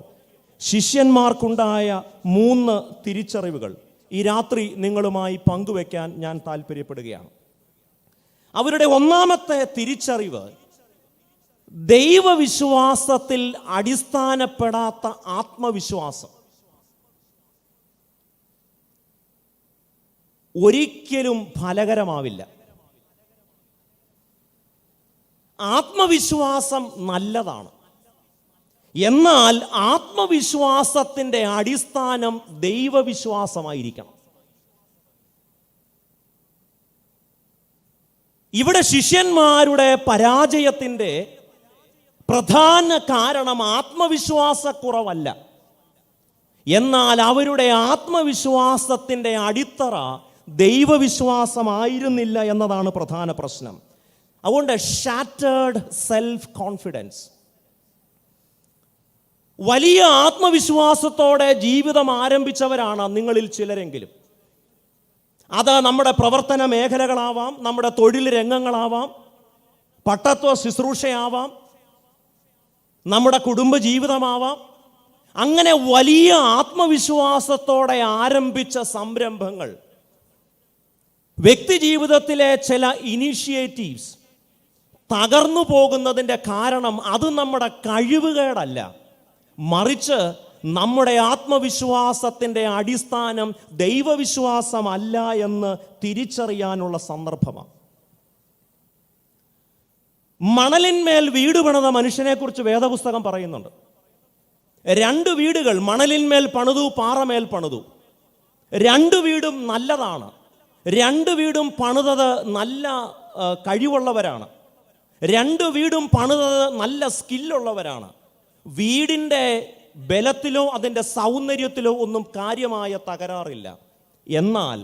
ശിഷ്യന്മാർക്കുണ്ടായ 3 തിരിച്ചറിവുകൾ ഈ രാത്രി നിങ്ങളുമായി പങ്കുവെക്കാൻ ഞാൻ താല്പര്യപ്പെടുകയാണ്. അവരുടെ ഒന്നാമത്തെ തിരിച്ചറിവ്, ദൈവവിശ്വാസത്തിൽ അടിസ്ഥാനപ്പെടാത്ത ആത്മവിശ്വാസം ഒരിക്കലും ഫലകരമാവില്ല. ആത്മവിശ്വാസം നല്ലതാണ്, എന്നാൽ ആത്മവിശ്വാസത്തിൻ്റെ അടിസ്ഥാനം ദൈവവിശ്വാസമായിരിക്കണം. ഇവിടെ ശിഷ്യന്മാരുടെ പരാജയത്തിൻ്റെ പ്രധാന കാരണം ആത്മവിശ്വാസക്കുറവല്ല, എന്നാൽ അവരുടെ ആത്മവിശ്വാസത്തിൻ്റെ അടിത്തറ ദൈവവിശ്വാസമായിരുന്നില്ല എന്നതാണ് പ്രധാന പ്രശ്നം. അതുകൊണ്ട് ഷാറ്റേർഡ് സെൽഫ് കോൺഫിഡൻസ്. വലിയ ആത്മവിശ്വാസത്തോടെ ജീവിതം ആരംഭിച്ചവരാണ് നിങ്ങളിൽ ചിലരെങ്കിലും. അത് നമ്മുടെ പ്രവർത്തന മേഖലകളാവാം, നമ്മുടെ തൊഴിൽ രംഗങ്ങളാവാം, പട്ടത്വ ശുശ്രൂഷയാവാം, നമ്മുടെ കുടുംബജീവിതമാവാം. അങ്ങനെ വലിയ ആത്മവിശ്വാസത്തോടെ ആരംഭിച്ച സംരംഭങ്ങൾ, വ്യക്തി ജീവിതത്തിലെ ചില ഇനീഷ്യേറ്റീവ്സ് തകർന്നു പോകുന്നതിൻ്റെ കാരണം അത് നമ്മുടെ കഴിവുകേടല്ല, മറിച്ച് നമ്മുടെ ആത്മവിശ്വാസത്തിൻ്റെ അടിസ്ഥാനം ദൈവവിശ്വാസമല്ല എന്ന് തിരിച്ചറിയാനുള്ള സന്ദർഭമാണ്. മണലിന്മേൽ വീട് പണിത മനുഷ്യനെക്കുറിച്ച് വേദപുസ്തകം പറയുന്നുണ്ട്. 2 വീടുകൾ മണലിന്മേൽ പണിതു, പാറമേൽ പണിതു. 2 വീടും നല്ലതാണ്. 2 വീടും പണിതത് നല്ല കഴിവുള്ളവരാണ്. 2 വീടും പണിതത് നല്ല സ്കില്ലുള്ളവരാണ്. വീടിൻ്റെ ബലത്തിലോ അതിൻ്റെ സൗന്ദര്യത്തിലോ ഒന്നും കാര്യമായ തകരാറില്ല. എന്നാൽ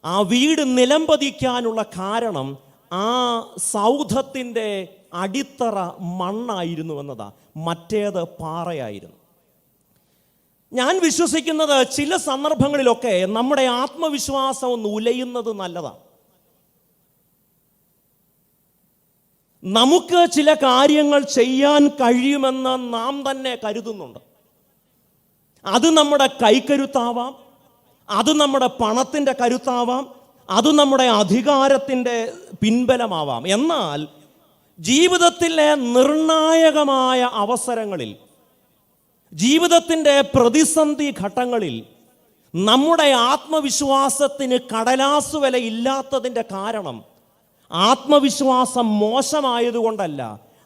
ആ വീട് നിലംപതിക്കാനുള്ള കാരണം ആ സൗധത്തിൻ്റെ അടിത്തറ മണ്ണായിരുന്നു എന്നതാ, മറ്റേത് പാറയായിരുന്നു. ഞാൻ വിശ്വസിക്കുന്നത് ചില സന്ദർഭങ്ങളിലൊക്കെ നമ്മുടെ ആത്മവിശ്വാസം ഒന്ന് ഉലയുന്നത് നല്ലതാണ്. നമുക്ക് ചില കാര്യങ്ങൾ ചെയ്യാൻ കഴിയുമെന്ന് നാം തന്നെ കരുതുന്നുണ്ട്. അത് നമ്മുടെ കൈക്കരുത്താവാം, അത് നമ്മുടെ പണത്തിൻ്റെ കരുത്താവാം, അത് നമ്മുടെ അധികാരത്തിൻ്റെ പിൻബലമാവാം. എന്നാൽ ജീവിതത്തിലെ നിർണായകമായ അവസരങ്ങളിൽ, ജീവിതത്തിൻ്റെ പ്രതിസന്ധി ഘട്ടങ്ങളിൽ നമ്മുടെ ആത്മവിശ്വാസത്തിന് കടലാസു വില ഇല്ലാത്തതിൻ്റെ കാരണം ആത്മവിശ്വാസം മോശമായതുകൊണ്ടല്ല,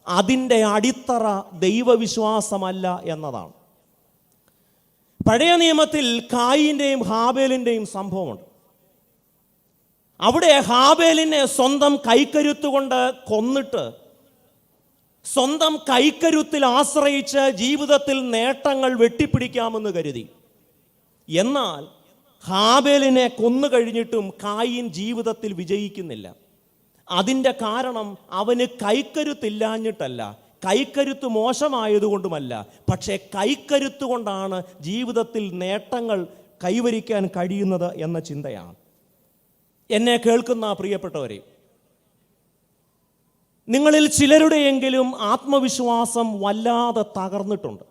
അതിൻ്റെ അടിത്തറ ദൈവവിശ്വാസമല്ല എന്നതാണ്. പഴയ നിയമത്തിൽ കായീൻ്റെയും ഹാബേലിൻ്റെയും സംഭവമുണ്ട്. അവിടെ ഹാബേലിനെ സ്വന്തം കൈക്കരുത്തുകൊണ്ട് കൊന്നിട്ട് സ്വന്തം കൈക്കരുത്തിൽ ആശ്രയിച്ച് ജീവിതത്തിൽ നേട്ടങ്ങൾ വെട്ടിപ്പിടിക്കാമെന്ന് കരുതി. എന്നാൽ ഹാബേലിനെ കൊന്നു കഴിഞ്ഞിട്ടും കായീൻ ജീവിതത്തിൽ വിജയിക്കുന്നില്ല. അതിൻ്റെ കാരണം അവന് കൈക്കരുത്തില്ലാഞ്ഞിട്ടല്ല, കൈക്കരുത്ത് മോശമായതുകൊണ്ടുമല്ല, പക്ഷേ കൈക്കരുത്ത് കൊണ്ടാണ് ജീവിതത്തിൽ നേട്ടങ്ങൾ കൈവരിക്കാൻ കഴിയുന്നത് എന്ന ചിന്തയാണ്. എന്നെ കേൾക്കുന്ന പ്രിയപ്പെട്ടവരെ, നിങ്ങളിൽ ചിലരുടെയെങ്കിലും ആത്മവിശ്വാസം വല്ലാതെ തകർന്നിട്ടുണ്ട്.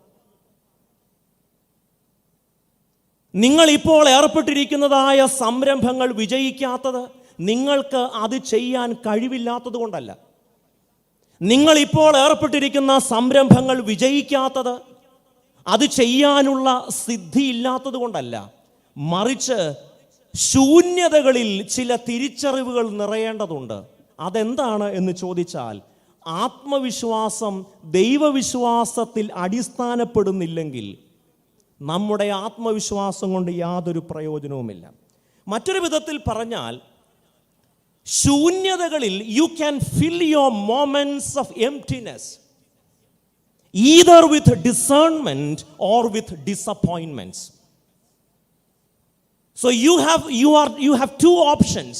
നിങ്ങൾ ഇപ്പോൾ ഏർപ്പെട്ടിരിക്കുന്നതായ സംരംഭങ്ങൾ വിജയിക്കാത്തത് നിങ്ങൾക്ക് അത് ചെയ്യാൻ കഴിവില്ലാത്തത് കൊണ്ടല്ല. നിങ്ങളിപ്പോൾ ഏർപ്പെട്ടിരിക്കുന്ന സംരംഭങ്ങൾ വിജയിക്കാത്തത് അത് ചെയ്യാനുള്ള സിദ്ധിയില്ലാത്തത് കൊണ്ടല്ല, മറിച്ച് ശൂന്യതകളിൽ ചില തിരിച്ചറിവുകൾ നിറയേണ്ടതുണ്ട്. അതെന്താണ് എന്ന് ചോദിച്ചാൽ, ആത്മവിശ്വാസം ദൈവവിശ്വാസത്തിൽ അടിസ്ഥാനപ്പെടുന്നില്ലെങ്കിൽ നമ്മുടെ ആത്മവിശ്വാസം കൊണ്ട് യാതൊരു പ്രയോജനവുമില്ല. മറ്റൊരു വിധത്തിൽ പറഞ്ഞാൽ, ശൂന്യതകളിൽ you can fill your moments of emptiness either with discernment or with disappointments. So you have 2 options.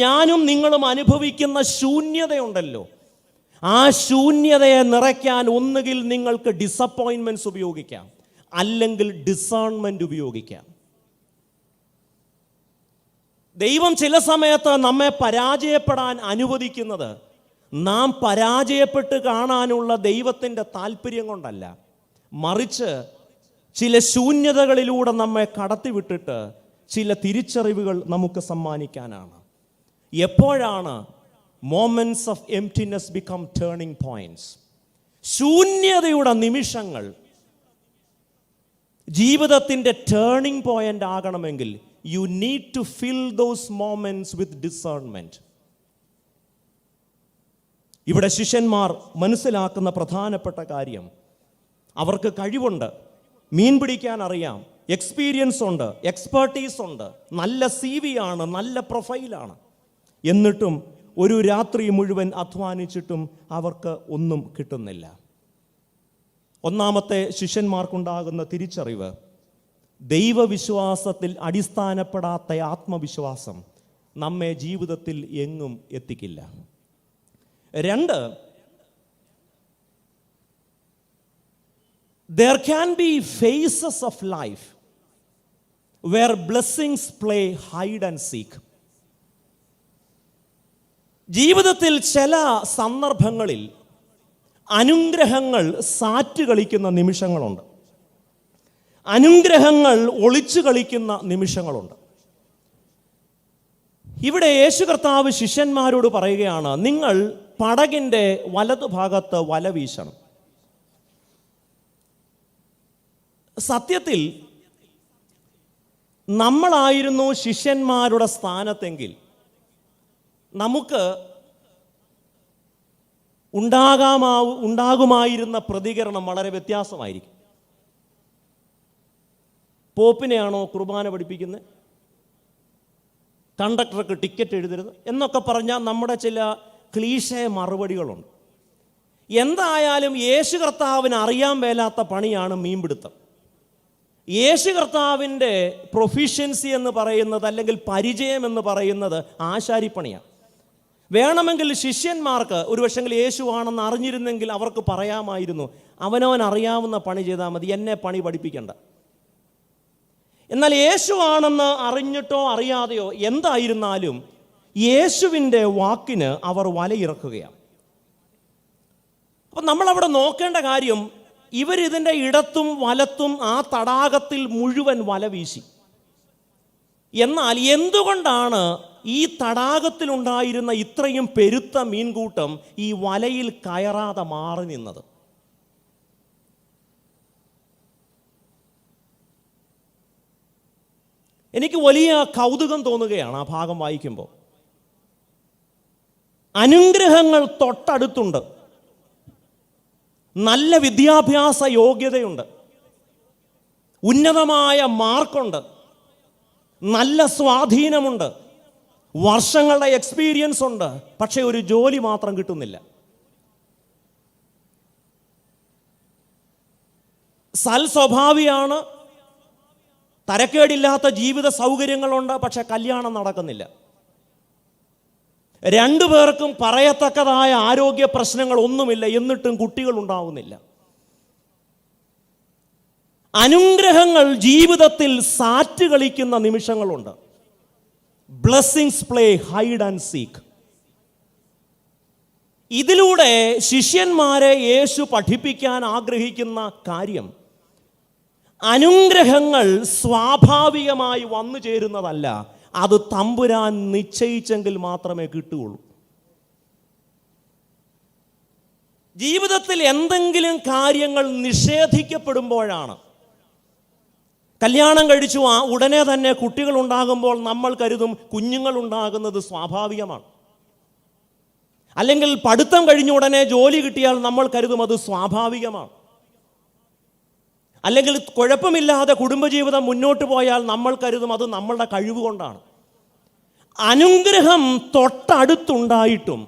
ഞാനും നിങ്ങളും അനുഭവിക്കുന്ന ശൂന്യതയുണ്ടല്ലോ, ആ ശൂന്യതയെ നിറയ്ക്കാൻ ഒന്നുകിൽ നിങ്ങൾക്ക് ഡിസപ്പോയിൻമെന്റ്സ് ഉപയോഗിക്കാം, അല്ലെങ്കിൽ ഡിസേൺമെന്റ് ഉപയോഗിക്കാം. ദൈവം ചില സമയത്ത് നമ്മെ പരാജയപ്പെടാൻ അനുവദിക്കുന്നത് നാം പരാജയപ്പെട്ട് കാണാനുള്ള ദൈവത്തിൻ്റെ താല്പര്യം കൊണ്ടല്ല, മറിച്ച് ചില ശൂന്യതകളിലൂടെ നമ്മെ കടത്തിവിട്ടിട്ട് ചില തിരിച്ചറിവുകൾ നമുക്ക് സമ്മാനിക്കാനാണ്. എപ്പോഴാണ് moments of emptiness become turning points. ശൂന്യതയുടെ നിമിഷങ്ങൾ ജീവിതത്തിൻ്റെ ടേണിംഗ് പോയിന്റ് ആകണമെങ്കിൽ you need to fill those moments with discernment. ഇവിടെ ശിഷ്യന്മാർ മനസ്സിലാക്കുന്ന പ്രധാനപ്പെട്ട കാര്യം, അവർക്ക് കഴിവുണ്ട്, മീൻ പിടിക്കാൻ അറിയാം, എക്സ്പീരിയൻസ് ഉണ്ട്, എക്സ്പെർട്ടീസ് ഉണ്ട്, നല്ല CV ആണ്, നല്ല പ്രൊഫൈലാണ്. എന്നിട്ടും ഒരു രാത്രി മുഴുവൻ അധ്വാനിച്ചിട്ടും അവർക്ക് ഒന്നും കിട്ടുന്നില്ല. ഒന്നാമത്തെ ശിഷ്യന്മാർക്കുണ്ടാകുന്ന തിരിച്ചറിവ്, ദൈവവിശ്വാസത്തിൽ അടിസ്ഥാനപ്പെടാത്ത ആത്മവിശ്വാസം നമ്മെ ജീവിതത്തിൽ എങ്ങും എത്തിക്കില്ല. 2, there can be phases of life where blessings play hide and seek. ജീവിതത്തിൽ ചില സന്ദർഭങ്ങളിൽ അനുഗ്രഹങ്ങൾ സാറ്റ് കളിക്കുന്ന നിമിഷങ്ങളുണ്ട്, അനുഗ്രഹങ്ങൾ ഒളിച്ചു കളിക്കുന്ന നിമിഷങ്ങളുണ്ട്. ഇവിടെ യേശു കർത്താവ് ശിഷ്യന്മാരോട് പറയുകയാണ്, നിങ്ങൾ പടകിൻ്റെ വലതുഭാഗത്ത് വല വീശണം. സത്യത്തിൽ നമ്മളായിരുന്നു ശിഷ്യന്മാരുടെ സ്ഥാനത്തെങ്കിൽ നമുക്ക് ഉണ്ടാകുമായിരുന്ന പ്രതികരണം വളരെ വ്യത്യാസമായിരിക്കും. പോപ്പിനെയാണോ കുർബാന പഠിപ്പിക്കുന്നത്, കണ്ടക്ടർക്ക് ടിക്കറ്റ് എഴുതരുത് എന്നൊക്കെ പറഞ്ഞാൽ നമ്മുടെ ചില ക്ലീശേ മറുപടികളുണ്ട്. എന്തായാലും യേശു കർത്താവിന് അറിയാൻ മേലാത്ത പണിയാണ് മീൻപിടുത്തം. യേശു കർത്താവിൻ്റെ പ്രൊഫിഷ്യൻസി എന്ന് പറയുന്നത്, അല്ലെങ്കിൽ പരിചയം എന്ന് പറയുന്നത് ആശാരിപ്പണിയാണ്. വേണമെങ്കിൽ ശിഷ്യന്മാർക്ക് ഒരുപക്ഷെങ്കിൽ യേശു ആണെന്ന് അറിഞ്ഞിരുന്നെങ്കിൽ അവർക്ക് പറയാമായിരുന്നു, അവനവൻ അറിയാവുന്ന പണി ചെയ്താൽ മതി, എന്നെ പണി പഠിപ്പിക്കണ്ട. എന്നാൽ യേശു ആണെന്ന് അറിഞ്ഞിട്ടോ അറിയാതെയോ എന്തായിരുന്നാലും യേശുവിൻ്റെ വാക്കിന് അവർ വലയിറക്കുകയാണ്. അപ്പം നമ്മളവിടെ നോക്കേണ്ട കാര്യം, ഇവരിതിൻ്റെ ഇടത്തും വലത്തും ആ തടാകത്തിൽ മുഴുവൻ വല വീശി. എന്നാൽ എന്തുകൊണ്ടാണ് ഈ തടാകത്തിലുണ്ടായിരുന്ന ഇത്രയും പെരുത്ത മീൻകൂട്ടം ഈ വലയിൽ കയറാതെ മാറി നിന്നത്? എനിക്ക് വലിയ കൗതുകം തോന്നുകയാണ് ആ ഭാഗം വായിക്കുമ്പോൾ. അനുഗ്രഹങ്ങൾ തൊട്ടടുത്തുണ്ട്, നല്ല വിദ്യാഭ്യാസ യോഗ്യതയുണ്ട്, ഉന്നതമായ മാർക്കുണ്ട്, നല്ല സ്വാധീനമുണ്ട്, വർഷങ്ങളുടെ എക്സ്പീരിയൻസ് ഉണ്ട്. പക്ഷേ ഒരു ജോലി മാത്രം കിട്ടുന്നില്ല. സൽസ്വഭാവിയാണ്, തരക്കേടില്ലാത്ത ജീവിത സൗകര്യങ്ങളുണ്ട്, പക്ഷെ കല്യാണം നടക്കുന്നില്ല. 2 പേർക്കും പറയത്തക്കതായ ആരോഗ്യ പ്രശ്നങ്ങൾ ഒന്നുമില്ല, എന്നിട്ടും കുട്ടികൾ ഉണ്ടാവുന്നില്ല. അനുഗ്രഹങ്ങൾ ജീവിതത്തിൽ സാറ്റ് കളിക്കുന്ന നിമിഷങ്ങളുണ്ട്. Blessings play hide and seek. ഇതിലൂടെ ശിഷ്യന്മാരെ യേശു പഠിപ്പിക്കാൻ ആഗ്രഹിക്കുന്ന കാര്യം, അനുഗ്രഹങ്ങൾ സ്വാഭാവികമായി വന്നു ചേരുന്നതല്ല, അത് തമ്പുരാൻ നിശ്ചയിച്ചെങ്കിൽ മാത്രമേ കിട്ടുകയുള്ളൂ. ജീവിതത്തിൽ എന്തെങ്കിലും കാര്യങ്ങൾ നിഷേധിക്കപ്പെടുമ്പോഴാണ്, കല്യാണം കഴിച്ചു ഉടനെ തന്നെ കുട്ടികൾ ഉണ്ടാകുമ്പോൾ നമ്മൾ കരുതും കുഞ്ഞുങ്ങൾ ഉണ്ടാകുന്നത് സ്വാഭാവികമാണ്. അല്ലെങ്കിൽ പഠിത്തം കഴിഞ്ഞ ഉടനെ ജോലി കിട്ടിയാൽ നമ്മൾ കരുതും അത് സ്വാഭാവികമാണ്. അല്ലെങ്കിൽ കുഴപ്പമില്ലാതെ കുടുംബജീവിതം മുന്നോട്ട് പോയാൽ നമ്മൾ കരുതും അത് നമ്മളുടെ കഴിവ് കൊണ്ടാണ്. അനുഗ്രഹം തൊട്ടടുത്തുണ്ടായിട്ടും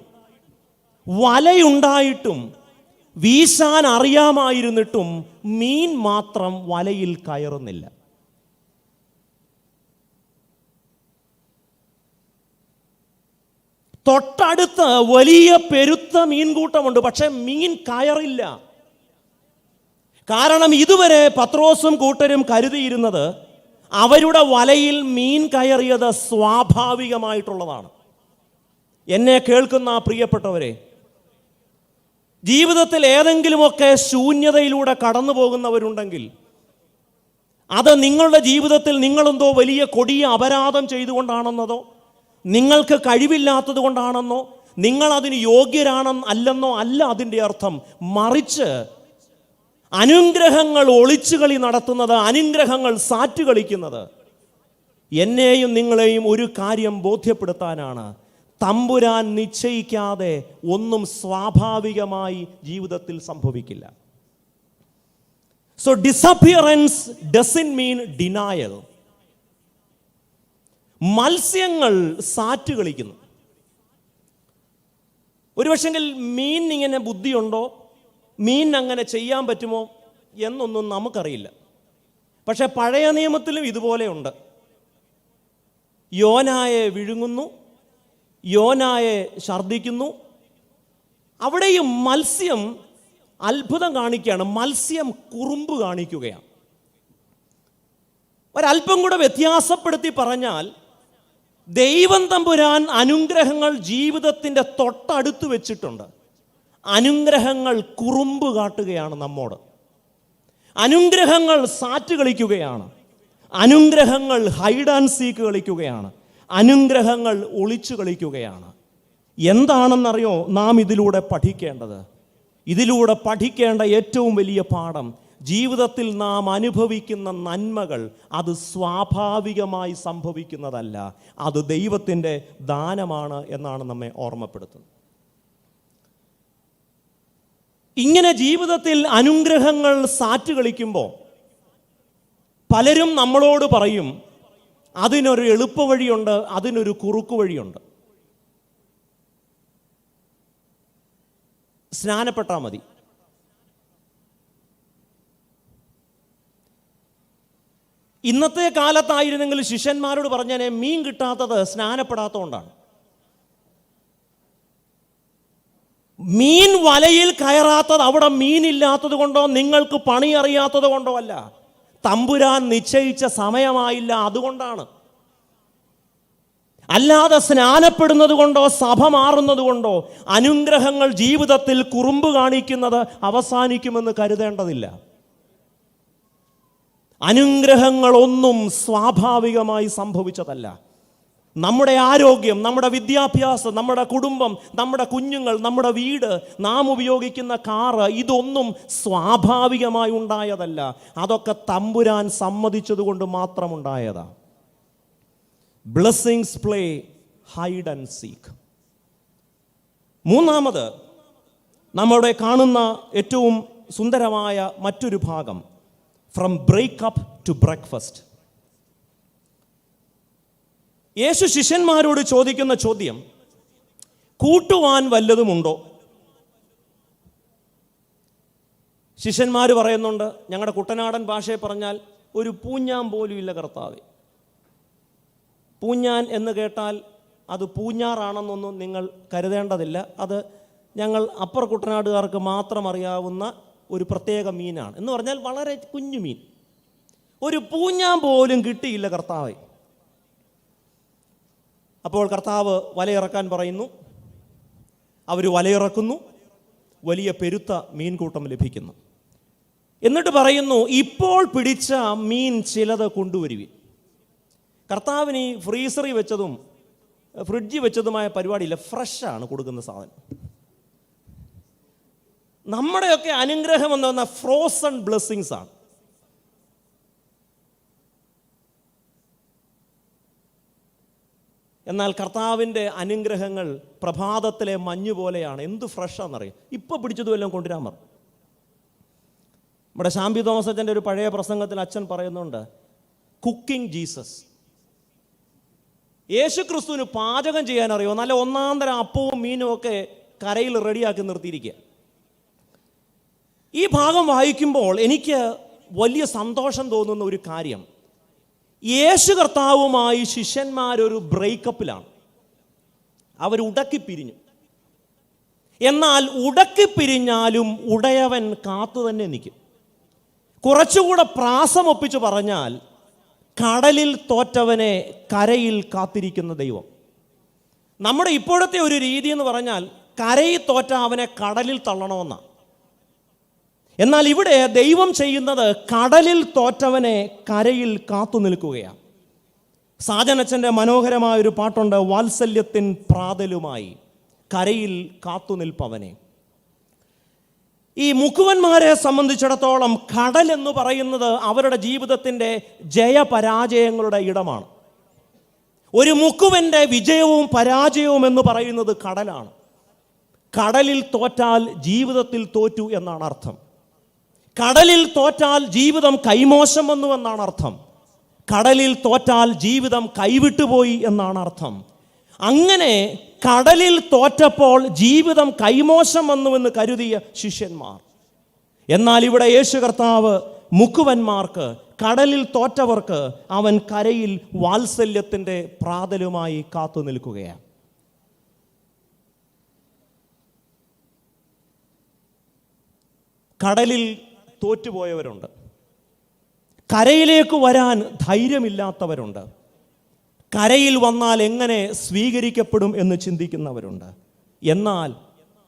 വലയുണ്ടായിട്ടും വീശാൻ അറിയാമായിരുന്നിട്ടും മീൻ മാത്രം വലയിൽ കയറുന്നില്ല. തൊട്ടടുത്ത് വലിയ പെരുത്ത മീൻകൂട്ടമുണ്ട്, പക്ഷെ മീൻ കയറില്ല. കാരണം ഇതുവരെ പത്രോസും കൂട്ടരും കരുതിയിരുന്നത് അവരുടെ വലയിൽ മീൻ കയറിയത് സ്വാഭാവികമായിട്ടുള്ളതാണ്. എന്നെ കേൾക്കുന്ന പ്രിയപ്പെട്ടവരെ, ജീവിതത്തിൽ ഏതെങ്കിലുമൊക്കെ ശൂന്യതയിലൂടെ കടന്നു പോകുന്നവരുണ്ടെങ്കിൽ അത് നിങ്ങളുടെ ജീവിതത്തിൽ നിങ്ങളെന്തോ വലിയ കൊടിയ അപരാധം ചെയ്തുകൊണ്ടാണെന്നതോ, നിങ്ങൾക്ക് കഴിവില്ലാത്തത് കൊണ്ടാണെന്നോ, നിങ്ങൾ അതിന് യോഗ്യരാണെന്നോ അല്ല അതിൻ്റെ അർത്ഥം. മറിച്ച് അനുഗ്രഹങ്ങൾ ഒളിച്ചുകളി നടത്തുന്നത്, അനുഗ്രഹങ്ങൾ സാറ്റ് കളിക്കുന്നത് എന്നെയും നിങ്ങളെയും ഒരു കാര്യം ബോധ്യപ്പെടുത്താനാണ്. തമ്പുരാൻ നിശ്ചയിക്കാതെ ഒന്നും സ്വാഭാവികമായി ജീവിതത്തിൽ സംഭവിക്കില്ല. സോ ഡിസപ്പിയറൻസ് ഡസൻറ്റ് മീൻ ഡിനായൽ. മത്സ്യങ്ങൾ സാറ്റ് കളിക്കുന്നു. ഒരുപക്ഷെങ്കിൽ മീൻ ഇങ്ങനെ ബുദ്ധിയുണ്ടോ, മീൻ അങ്ങനെ ചെയ്യാൻ പറ്റുമോ എന്നൊന്നും നമുക്കറിയില്ല. പക്ഷെ പഴയ നിയമത്തിലും ഇതുപോലെയുണ്ട്. യോനായെ വിഴുങ്ങുന്നു, യോനായെ ഛർദ്ദിക്കുന്നു. അവിടെയും മത്സ്യം അത്ഭുതം കാണിക്കുകയാണ്. മത്സ്യം കുറുമ്പ് കാണിക്കുകയാണ്. ഒരല്പം കൂടെ വ്യത്യാസപ്പെടുത്തി പറഞ്ഞാൽ, ദൈവം തമ്പുരാൻ അനുഗ്രഹങ്ങൾ ജീവിതത്തിൻ്റെ തൊട്ടടുത്ത് വെച്ചിട്ടുണ്ട്. അനുഗ്രഹങ്ങൾ കുറുമ്പ് കാട്ടുകയാണ് നമ്മോട്. അനുഗ്രഹങ്ങൾ സാറ്റ് കളിക്കുകയാണ്. അനുഗ്രഹങ്ങൾ ഹൈഡ് ആൻഡ് സീക്ക് കളിക്കുകയാണ്. അനുഗ്രഹങ്ങൾ ഒളിച്ചു കളിക്കുകയാണ്. എന്താണെന്നറിയോ നാം ഇതിലൂടെ പഠിക്കേണ്ടത്? ഇതിലൂടെ പഠിക്കേണ്ട ഏറ്റവും വലിയ പാഠം, ജീവിതത്തിൽ നാം അനുഭവിക്കുന്ന നന്മകൾ അത് സ്വാഭാവികമായി സംഭവിക്കുന്നതല്ല, അത് ദൈവത്തിൻ്റെ ദാനമാണ് എന്നാണ് നമ്മെ ഓർമ്മപ്പെടുത്തുന്നത്. ഇങ്ങനെ ജീവിതത്തിൽ അനുഗ്രഹങ്ങൾ സാറ്റ് കളിക്കുമ്പോൾ പലരും നമ്മളോട് പറയും, അതിനൊരു എളുപ്പവഴിയുണ്ട്, അതിനൊരു കുറുക്കു വഴിയുണ്ട്. സ്നാനപ്പെട്ടാൽ മതി. ഇന്നത്തെ കാലത്തായിരുന്നെങ്കിൽ ശിഷ്യന്മാരോട് പറഞ്ഞാൽ മീൻ കിട്ടാത്തത് സ്നാനപ്പെടാത്തതുകൊണ്ടാണ്. മീൻ വലയിൽ കയറാത്തത് അവിടെ മീനില്ലാത്തത് കൊണ്ടോ നിങ്ങൾക്ക് പണി അറിയാത്തത് കൊണ്ടോ അല്ല, തമ്പുരാൻ നിശ്ചയിച്ച സമയമായില്ല അതുകൊണ്ടാണ്. അല്ലാതെ സ്നാനപ്പെടുന്നത് കൊണ്ടോ സഭ മാറുന്നത് കൊണ്ടോ അനുഗ്രഹങ്ങൾ ജീവിതത്തിൽ കുറുമ്പ് കാണിക്കുന്നത് അവസാനിക്കുമെന്ന് കരുതേണ്ടതില്ല. അനുഗ്രഹങ്ങളൊന്നും സ്വാഭാവികമായി സംഭവിച്ചതല്ല. നമ്മുടെ ആരോഗ്യം, നമ്മുടെ വിദ്യാഭ്യാസം, നമ്മുടെ കുടുംബം, നമ്മുടെ കുഞ്ഞുങ്ങൾ, നമ്മുടെ വീട്, നാം ഉപയോഗിക്കുന്ന കാറ്, ഇതൊന്നും സ്വാഭാവികമായി ഉണ്ടായതല്ല. അതൊക്കെ തമ്പുരാൻ സമ്മതിച്ചതുകൊണ്ട് മാത്രം ഉണ്ടായതാ. Blessings play hide and seek. മൂന്നാമത് നമ്മുടെ കാണുന്ന ഏറ്റവും സുന്ദരമായ മറ്റൊരു ഭാഗം, from breakup to breakfast. Yeshu ശിഷ്യന്മാരോട് ചോദിക്കുന്ന ചോദ്യം, കൂട്ടുവാൻ വല്ലതുമുണ്ടോ? ശിഷ്യന്മാർ പറയുന്നുണ്ട്, ഞങ്ങളുടെ കുട്ടനാടൻ ഭാഷയെ പറഞ്ഞാൽ ഒരു പൂഞ്ഞാൻ പോലും ഇല്ല കർത്താവേ. പൂഞ്ഞാൻ എന്ന് കേട്ടാൽ അത് പൂഞ്ഞാറാണെന്നൊന്നും നിങ്ങൾ കരുതേണ്ടതില്ല. അത് ഞങ്ങൾ അപ്പർ കുട്ടനാടുകാർക്ക് മാത്രം അറിയാവുന്ന ഒരു പ്രത്യേക മീനാണ്. എന്ന് പറഞ്ഞാൽ വളരെ കുഞ്ഞു മീൻ. ഒരു പൂഞ്ഞാൻ പോലും കിട്ടിയില്ല കർത്താവേ. അപ്പോൾ കർത്താവ് വലയിറക്കാൻ പറയുന്നു. അവർ വലയിറക്കുന്നു. വലിയ പെരുത്ത മീൻകൂട്ടം ലഭിക്കുന്നു. എന്നിട്ട് പറയുന്നു, ഇപ്പോൾ പിടിച്ച മീൻ ചിലത് കൊണ്ടുവരുവിൻ. കർത്താവിന് ഈ ഫ്രീസറിൽ വെച്ചതും ഫ്രിഡ്ജിൽ വെച്ചതുമായ പരിപാടിയില്ല, ഫ്രഷാണ് കൊടുക്കുന്ന സാധനം. നമ്മുടെയൊക്കെ അനുഗ്രഹം എന്ന് പറഞ്ഞാൽ ഫ്രോസൺ ബ്ലെസ്സിങ്സ് ആണ്. എന്നാൽ കർത്താവിൻ്റെ അനുഗ്രഹങ്ങൾ പ്രഭാതത്തിലെ മഞ്ഞ് പോലെയാണ്. എന്ത് ഫ്രഷാണെന്നറിയാം. ഇപ്പോൾ പിടിച്ചതുമെല്ലാം കൊണ്ടുവരാൻ പറഞ്ഞു. നമ്മുടെ ശാംബി തോമസ് അച്ഛൻ്റെ ഒരു പഴയ പ്രസംഗത്തിൽ അച്ഛൻ പറയുന്നുണ്ട്, കുക്കിംഗ് ജീസസ്. യേശു ക്രിസ്തുവിന് പാചകം ചെയ്യാൻ അറിയോ? നല്ല ഒന്നാം തരം അപ്പവും മീനും ഒക്കെ കരയിൽ റെഡിയാക്കി നിർത്തിയിരിക്കുക. ഈ ഭാഗം വായിക്കുമ്പോൾ എനിക്ക് വലിയ സന്തോഷം തോന്നുന്ന ഒരു കാര്യം, യേശു കർത്താവുമായി ശിഷ്യന്മാരൊരു ബ്രേക്കപ്പിലാണ്. അവർ ഉടക്കിപ്പിരിഞ്ഞു. എന്നാൽ ഉടക്കിപ്പിരിഞ്ഞാലും ഉടയവൻ കാത്തു തന്നെ നിൽക്കും. കുറച്ചുകൂടെ പ്രാസമൊപ്പിച്ച് പറഞ്ഞാൽ, കടലിൽ തോറ്റവനെ കരയിൽ കാത്തിരിക്കുന്ന ദൈവം. നമ്മുടെ ഇപ്പോഴത്തെ ഒരു രീതി എന്ന് പറഞ്ഞാൽ, കരയിൽ തോറ്റ അവനെ കടലിൽ തള്ളണമെന്നാണ്. എന്നാൽ ഇവിടെ ദൈവം ചെയ്യുന്നത്, കടലിൽ തോറ്റവനെ കരയിൽ കാത്തു നിൽക്കുകയാണ്. സാജനച്ചൻ്റെ മനോഹരമായൊരു പാട്ടുണ്ട്, വാത്സല്യത്തിൻ പ്രാതലുമായി. കരയിൽ കാത്തുനിൽപ്പവനെ. ഈ മുക്കുവന്മാരെ സംബന്ധിച്ചിടത്തോളം കടൽ എന്ന് പറയുന്നത് അവരുടെ ജീവിതത്തിൻ്റെ ജയപരാജയങ്ങളുടെ ഇടമാണ്. ഒരു മുക്കുവൻ്റെ വിജയവും പരാജയവും എന്ന് പറയുന്നത് കടലാണ്. കടലിൽ തോറ്റാൽ ജീവിതത്തിൽ തോറ്റു എന്നാണ് അർത്ഥം. കടലിൽ തോറ്റാൽ ജീവിതം കൈമോശം വന്നു എന്നാണ് അർത്ഥം. കടലിൽ തോറ്റാൽ ജീവിതം കൈവിട്ടുപോയി എന്നാണ് അർത്ഥം. അങ്ങനെ കടലിൽ തോറ്റപ്പോൾ ജീവിതം കൈമോശം വന്നുവെന്ന് കരുതിയ ശിഷ്യന്മാർ. എന്നാൽ ഇവിടെ യേശു കർത്താവ് മുക്കുവന്മാർക്ക്, കടലിൽ തോറ്റവർക്ക് അവൻ കരയിൽ വാത്സല്യത്തിൻ്റെ പ്രാതലുമായി കാത്തു നിൽക്കുകയാണ്. കടലിൽ തോറ്റുപോയവരുണ്ട്, കരയിലേക്ക് വരാൻ ധൈര്യമില്ലാത്തവരുണ്ട്, കരയിൽ വന്നാൽ എങ്ങനെ സ്വീകരിക്കപ്പെടും എന്ന് ചിന്തിക്കുന്നവരുണ്ട്. എന്നാൽ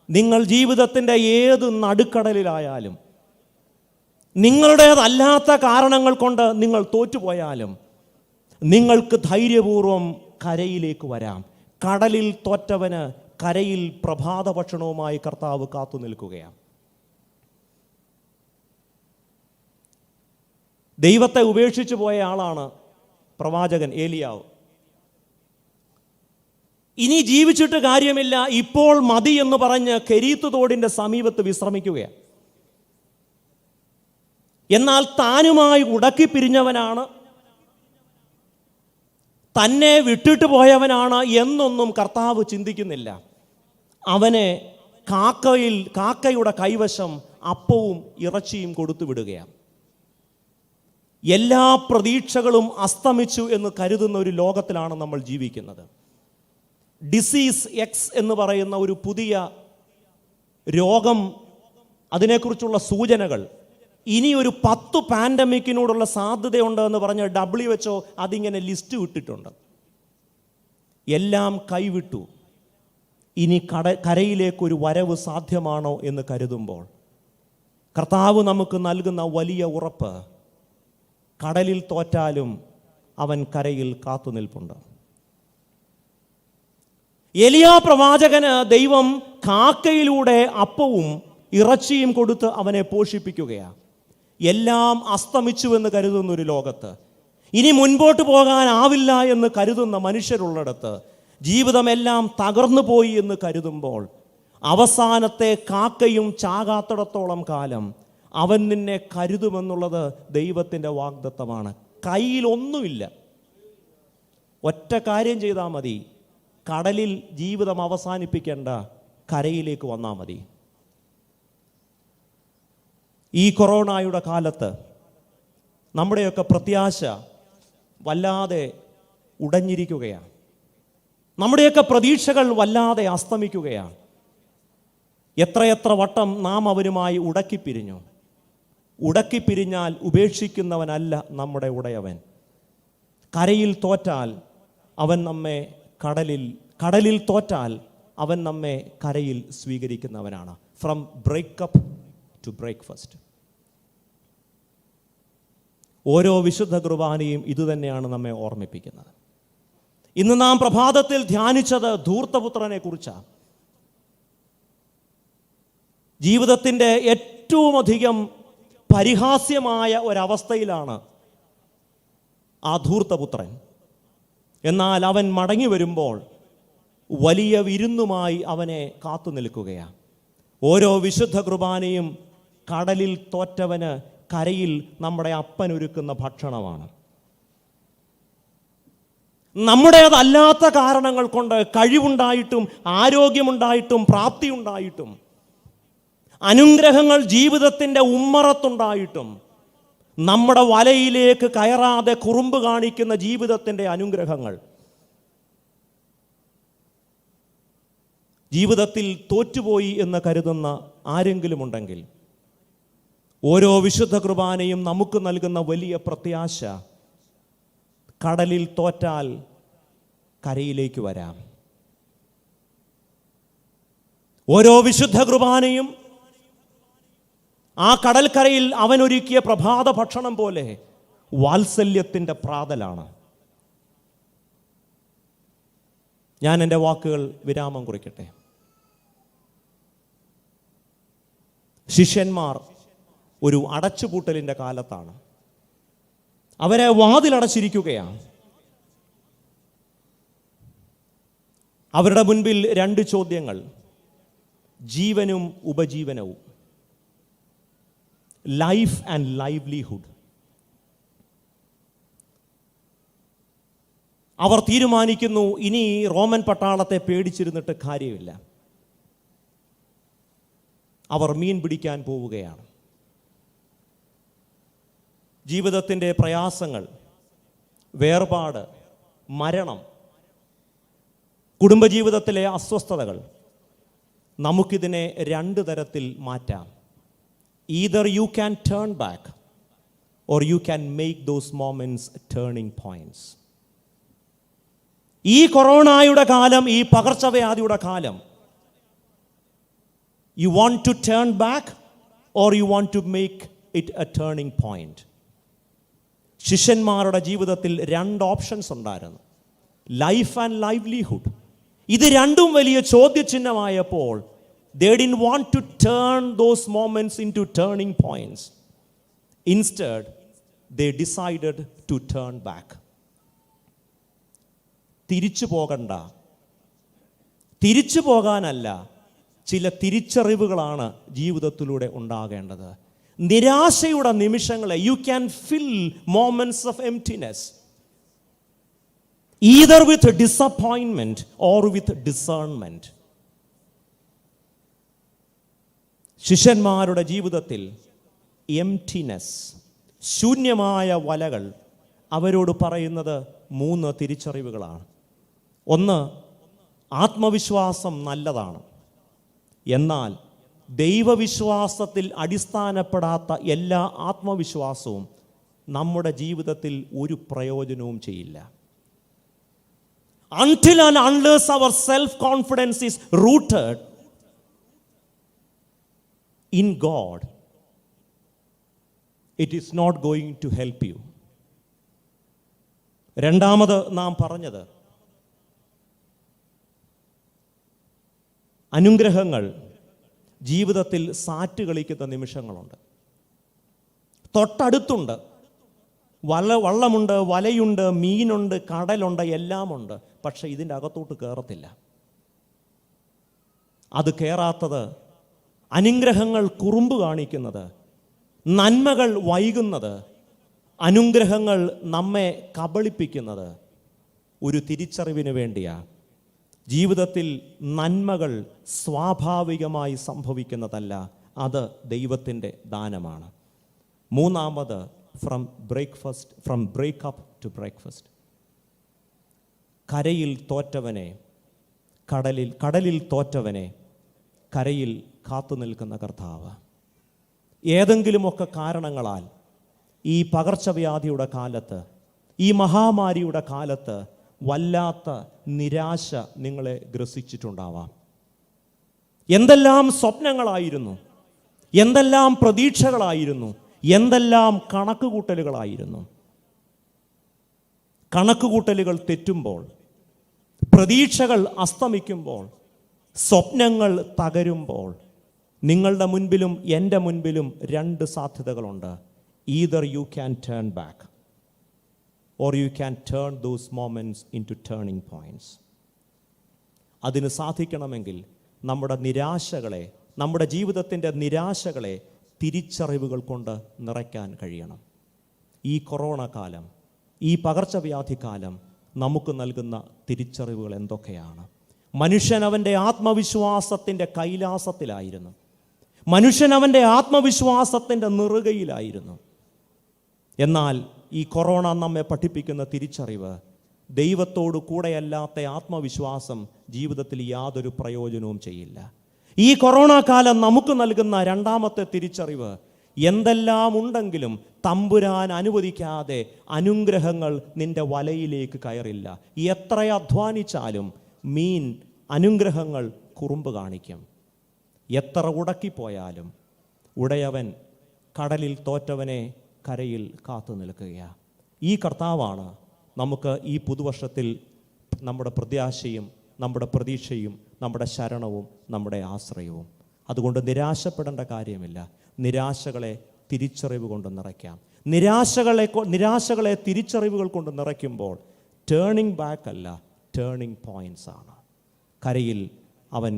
നിങ്ങൾ ജീവിതത്തിൻ്റെ ഏത് നടുക്കടലിലായാലും, നിങ്ങളുടേതല്ലാത്ത കാരണങ്ങൾ കൊണ്ട് നിങ്ങൾ തോറ്റുപോയാലും, നിങ്ങൾക്ക് ധൈര്യപൂർവം കരയിലേക്ക് വരാം. കടലിൽ തോറ്റവന് കരയിൽ പ്രഭാത ഭക്ഷണവുമായി കർത്താവ് കാത്തു നിൽക്കുകയാണ്. ദൈവത്തെ ഉപേക്ഷിച്ചു പോയ ആളാണ് പ്രവാചകൻ ഏലിയാവ്. ഇനി ജീവിച്ചിട്ട് കാര്യമില്ല, ഇപ്പോൾ മതി എന്ന് പറഞ്ഞ് കെരീത്ത് തോടിൻ്റെ സമീപത്ത് വിശ്രമിക്കുകയാണ്. എന്നാൽ താനുമായി ഉടക്കിപ്പിരിഞ്ഞവനാണ്, തന്നെ വിട്ടിട്ട് പോയവനാണ് എന്നൊന്നും കർത്താവ് ചിന്തിക്കുന്നില്ല. അവനെ കാക്കയുടെ കൈവശം അപ്പവും ഇറച്ചിയും കൊടുത്തു വിടുകയാണ്. എല്ലാ പ്രതീക്ഷകളും അസ്തമിച്ചു എന്ന് കരുതുന്ന ഒരു ലോകത്തിലാണ് നമ്മൾ ജീവിക്കുന്നത്. ഡിസീസ് എക്സ് എന്ന് പറയുന്ന ഒരു പുതിയ രോഗം, അതിനെക്കുറിച്ചുള്ള സൂചനകൾ, ഇനി ഒരു 10 പാൻഡമിക്കിനോടുള്ള സാധ്യതയുണ്ട് എന്ന് പറഞ്ഞ് WHO അതിങ്ങനെ ലിസ്റ്റ് വിട്ടിട്ടുണ്ട്. എല്ലാം കൈവിട്ടു. ഇനി കരയിലേക്കൊരു വരവ് സാധ്യമാണോ എന്ന് കരുതുമ്പോൾ കർത്താവ് നമുക്ക് നൽകുന്ന വലിയ ഉറപ്പ്, കടലിൽ തോറ്റാലും അവൻ കരയിൽ കാത്തു നിൽപ്പുണ്ട്. എലിയാ പ്രവാചകന് ദൈവം കാക്കയിലൂടെ അപ്പവും ഇറച്ചിയും കൊടുത്ത് അവനെ പോഷിപ്പിക്കുകയാണ്. എല്ലാം അസ്തമിച്ചുവെന്ന് കരുതുന്ന ഒരു ലോകത്ത്, ഇനി മുൻപോട്ട് പോകാനാവില്ല എന്ന് കരുതുന്ന മനുഷ്യരുള്ളിടത്ത്, ജീവിതമെല്ലാം തകർന്നു പോയി എന്ന് കരുതുമ്പോൾ, അവസാനത്തെ കാക്കയും ചാകാത്തിടത്തോളം കാലം അവൻ നിന്നെ കരുതുമെന്നുള്ളത് ദൈവത്തിൻ്റെ വാഗ്ദത്തമാണ്. കയ്യിലൊന്നുമില്ല, ഒറ്റ കാര്യം ചെയ്താൽ മതി, കടലിൽ ജീവിതം അവസാനിപ്പിക്കേണ്ട, കരയിലേക്ക് വന്നാൽ മതി. ഈ കൊറോണയുടെ കാലത്ത് നമ്മുടെയൊക്കെ പ്രത്യാശ വല്ലാതെ ഉടഞ്ഞിരിക്കുകയാണ്. നമ്മുടെയൊക്കെ പ്രതീക്ഷകൾ വല്ലാതെ അസ്തമിക്കുകയാണ്. എത്രയെത്ര വട്ടം നാം അവരുമായി ഉടക്കിപ്പിരിഞ്ഞു. ഉടക്കിപ്പിരിഞ്ഞാൽ ഉപേക്ഷിക്കുന്നവനല്ല നമ്മുടെ ഉടയവൻ. കരയിൽ തോറ്റാൽ അവൻ നമ്മെ കടലിൽ തോറ്റാൽ അവൻ നമ്മെ കരയിൽ സ്വീകരിക്കുന്നവനാണ്. From breakup to breakfast. ഓരോ വിശുദ്ധ കുർബാനയും ഇതുതന്നെയാണ് നമ്മെ ഓർമ്മിപ്പിക്കുന്നത്. ഇന്ന് നാം പ്രഭാതത്തിൽ ധ്യാനിച്ചത് ധൂർത്തപുത്രനെ കുറിച്ചാണ്. ജീവിതത്തിൻ്റെ ഏറ്റവും അധികം പരിഹാസ്യമായ ഒരവസ്ഥയിലാണ് ആ ധൂർത്തപുത്രൻ. എന്നാൽ അവൻ മടങ്ങി വരുമ്പോൾ വലിയ വിരുന്നുമായി അവനെ കാത്തു നിൽക്കുകയാണ്. ഓരോ വിശുദ്ധ കുർബാനയും കടലിൽ തോറ്റവന് കരയിൽ നമ്മുടെ അപ്പനൊരുക്കുന്ന ഭക്ഷണമാണ്. നമ്മുടേതല്ലാത്ത കാരണങ്ങൾ കൊണ്ട്, കഴിവുണ്ടായിട്ടും ആരോഗ്യമുണ്ടായിട്ടും പ്രാപ്തിയുണ്ടായിട്ടും അനുഗ്രഹങ്ങൾ ജീവിതത്തിൻ്റെ ഉമ്മറത്തുണ്ടായിട്ടും നമ്മുടെ വലയിലേക്ക് കയറാതെ കുറുമ്പ് കാണിക്കുന്ന ജീവിതത്തിൻ്റെ അനുഗ്രഹങ്ങൾ, ജീവിതത്തിൽ തോറ്റുപോയി എന്ന് കരുതുന്ന ആരെങ്കിലും ഉണ്ടെങ്കിൽ, ഓരോ വിശുദ്ധ കുർബാനയും നമുക്ക് നൽകുന്ന വലിയ പ്രത്യാശ, കടലിൽ തോറ്റാൽ കരയിലേക്ക് വരാം. ഓരോ വിശുദ്ധ കുർബാനയും ആ കടൽക്കരയിൽ അവനൊരുക്കിയ പ്രഭാത ഭക്ഷണം പോലെ വാത്സല്യത്തിൻ്റെ പ്രാതലാണ്. ഞാൻ എൻ്റെ വാക്കുകൾ വിരാമം കുറിക്കട്ടെ. ശിഷ്യന്മാർ ഒരു അടച്ചുപൂട്ടലിൻ്റെ കാലത്താണ്. അവരെ വാതിലടച്ചിരിക്കുകയാണ്. അവരുടെ മുൻപിൽ 2 ചോദ്യങ്ങൾ: ജീവനും ഉപജീവനവും, ലൈഫ് ആൻഡ് ലൈവ്ലിഹുഡ്. അവർ തീരുമാനിക്കുന്നു, ഇനി റോമൻ പട്ടാളത്തെ പേടിച്ചിരുന്നിട്ട് കാര്യമില്ല. അവർ മീൻ പിടിക്കാൻ പോവുകയാണ്. ജീവിതത്തിൻ്റെ പ്രയാസങ്ങൾ, വേർപാട്, മരണം, കുടുംബജീവിതത്തിലെ അസ്വസ്ഥതകൾ, നമുക്കിതിനെ 2 തരത്തിൽ മാറ്റാം. Either you can turn back or you can make those moments turning points. ഈ കൊറോണയുടെ കാലം, ഈ പകർച്ചവ്യാധിയുടെ കാലം, you want to turn back or you want to make it a turning point. ശിഷ്യന്മാരുടെ ജീവിതത്തിൽ 2 ഓപ്ഷൻസ് ഉണ്ടായിരുന്നു: ലൈഫ് ആൻഡ് ലൈവ്ലിഹുഡ്. ഇത് രണ്ടും വലിയ ചോദ്യചിഹ്നമായപ്പോൾ they didn't want to turn those moments into turning points. Instead, they decided to turn back. തിരിച്ചു പോകണ്ട, തിരിച്ചു പോകാനല്ല, ചില തിരിച്ചറിവുകളാണ് ജീവിതത്തിലൂടെ ഉണ്ടാകേണ്ടത്. നിരാശയുടെ നിമിഷങ്ങളെ you can fill moments of emptiness either with disappointment or with discernment. ശിഷ്യന്മാരുടെ ജീവിതത്തിൽ എംപ്റ്റിനെസ്, ശൂന്യമായ വലകൾ, അവരോട് പറയുന്നത് 3 തിരിച്ചറിവുകളാണ്. ഒന്ന്, ആത്മവിശ്വാസം നല്ലതാണ്, എന്നാൽ ദൈവവിശ്വാസത്തിൽ അടിസ്ഥാനപ്പെടാത്ത എല്ലാ ആത്മവിശ്വാസവും നമ്മുടെ ജീവിതത്തിൽ ഒരു പ്രയോജനവും ചെയ്യില്ല. Until and unless our self-confidence is rooted in God, it is not going to help you. രണ്ടാമത് നാം പറഞ്ഞത്, അനുഗ്രഹങ്ങൾ ജീവിതത്തിൽ സാറ്റ് കളിക്കുന്ന നിമിഷങ്ങളുണ്ട്. തൊട്ടടുത്തുണ്ട്, വള്ളമുണ്ട്, വലയുണ്ട്, മീനുണ്ട്, കടലുണ്ട്, എല്ലാമുണ്ട്. പക്ഷെ ഇതിൻ്റെ അകത്തോട്ട് കയറത്തില്ല. അത് കയറാത്തത്, അനുഗ്രഹങ്ങൾ കുറുമ്പ് കാണിക്കുന്നത്, നന്മകൾ വൈകുന്നത്, അനുഗ്രഹങ്ങൾ നമ്മെ കബളിപ്പിക്കുന്നത് ഒരു തിരിച്ചറിവിന് വേണ്ടിയാണ്. ജീവിതത്തിൽ നന്മകൾ സ്വാഭാവികമായി സംഭവിക്കുന്നതല്ല, അത് ദൈവത്തിൻ്റെ ദാനമാണ്. മൂന്നാമത്, ഫ്രം ബ്രേക്കപ്പ് ടു ബ്രേക്ക്ഫാസ്റ്റ്. കരയിൽ തോറ്റവനെ കടലിൽ തോറ്റവനെ കരയിൽ കാത്തു നിൽക്കുന്ന കർത്താവ്. ഏതെങ്കിലുമൊക്കെ കാരണങ്ങളാൽ ഈ പകർച്ചവ്യാധിയുടെ കാലത്ത്, ഈ മഹാമാരിയുടെ കാലത്ത് വല്ലാത്ത നിരാശ നിങ്ങളെ ഗ്രസിച്ചിട്ടുണ്ടാവാം. എന്തെല്ലാം സ്വപ്നങ്ങളായിരുന്നു, എന്തെല്ലാം പ്രതീക്ഷകളായിരുന്നു, എന്തെല്ലാം കണക്കുകൂട്ടലുകളായിരുന്നു. കണക്കുകൂട്ടലുകൾ തെറ്റുമ്പോൾ, പ്രതീക്ഷകൾ അസ്തമിക്കുമ്പോൾ, സ്വപ്നങ്ങൾ തകരുമ്പോൾ, നിങ്ങളുടെ മുൻപിലും എൻ്റെ മുൻപിലും 2 സാധ്യതകളുണ്ട്. Either you can turn back or you can turn those moments into turning points. അതിന് സാധിക്കണമെങ്കിൽ നമ്മുടെ നിരാശകളെ, നമ്മുടെ ജീവിതത്തിൻ്റെ നിരാശകളെ തിരിച്ചറിവുകൾ കൊണ്ട് നിറയ്ക്കാൻ കഴിയണം. ഈ കൊറോണ കാലം, ഈ പകർച്ചവ്യാധി കാലം നമുക്ക് നൽകുന്ന തിരിച്ചറിവുകൾ എന്തൊക്കെയാണ്? മനുഷ്യൻ അവൻ്റെ ആത്മവിശ്വാസത്തിൻ്റെ കൈലാസത്തിലായിരുന്നു. മനുഷ്യൻ അവൻ്റെ ആത്മവിശ്വാസത്തിൻ്റെ നെറുകയിലായിരുന്നു. എന്നാൽ ഈ കൊറോണ നമ്മെ പഠിപ്പിക്കുന്ന തിരിച്ചറിവ്, ദൈവത്തോടു കൂടെയല്ലാത്ത ആത്മവിശ്വാസം ജീവിതത്തിൽ യാതൊരു പ്രയോജനവും ചെയ്യില്ല. ഈ കൊറോണ കാലം നമുക്ക് നൽകുന്ന രണ്ടാമത്തെ തിരിച്ചറിവ്, എന്തെല്ലാം ഉണ്ടെങ്കിലും തമ്പുരാൻ അനുവദിക്കാതെ അനുഗ്രഹങ്ങൾ നിന്റെ വലയിലേക്ക് കയറില്ല. എത്ര അധ്വാനിച്ചാലും മീൻ അനുഗ്രഹങ്ങൾ കുറുമ്പ് കാണിക്കും. എത്ര ഉടക്കിപ്പോയാലും ഉടയവൻ കടലിൽ തോറ്റവനെ കരയിൽ കാത്തു നിൽക്കുകയാണ്. ഈ കർത്താവാണ് നമുക്ക് ഈ പുതുവർഷത്തിൽ നമ്മുടെ പ്രത്യാശയും നമ്മുടെ പ്രതീക്ഷയും നമ്മുടെ ശരണവും നമ്മുടെ ആശ്രയവും. അതുകൊണ്ട് നിരാശപ്പെടേണ്ട കാര്യമില്ല. നിരാശകളെ തിരിച്ചറിവ് കൊണ്ട് നിറയ്ക്കാം. നിരാശകളെ തിരിച്ചറിവുകൾ കൊണ്ട് നിറയ്ക്കുമ്പോൾ ടേണിംഗ് ബാക്ക് അല്ല, ടേണിംഗ് പോയിൻറ്റ്സ് ആണ്. കരയിൽ അവൻ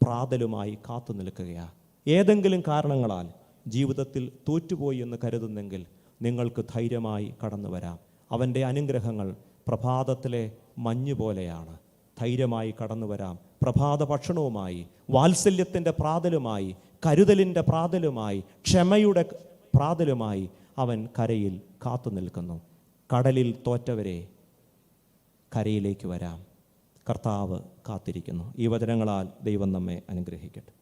പ്രാതലുമായി കാത്തു നിൽക്കുകയാണ്. ഏതെങ്കിലും കാരണങ്ങളാൽ ജീവിതത്തിൽ തോറ്റുപോയി എന്ന് കരുതുന്നെങ്കിൽ നിങ്ങൾക്ക് ധൈര്യമായി കടന്നു വരാം. അവൻ്റെ അനുഗ്രഹങ്ങൾ പ്രഭാതത്തിലെ മഞ്ഞ് പോലെയാണ്. ധൈര്യമായി കടന്നു വരാം. പ്രഭാത ഭക്ഷണവുമായി, വാത്സല്യത്തിൻ്റെ പ്രാതലുമായി, കരുതലിൻ്റെ പ്രാതലുമായി, ക്ഷമയുടെ പ്രാതലുമായി അവൻ കരയിൽ കാത്തു നിൽക്കുന്നു. കടലിൽ തോറ്റവരെ കരയിലേക്ക് വരാം. കർത്താവ് കാത്തിരിക്കുന്നു. ഈ വചനങ്ങളാൽ ദൈവം നമ്മെ അനുഗ്രഹിക്കട്ടെ.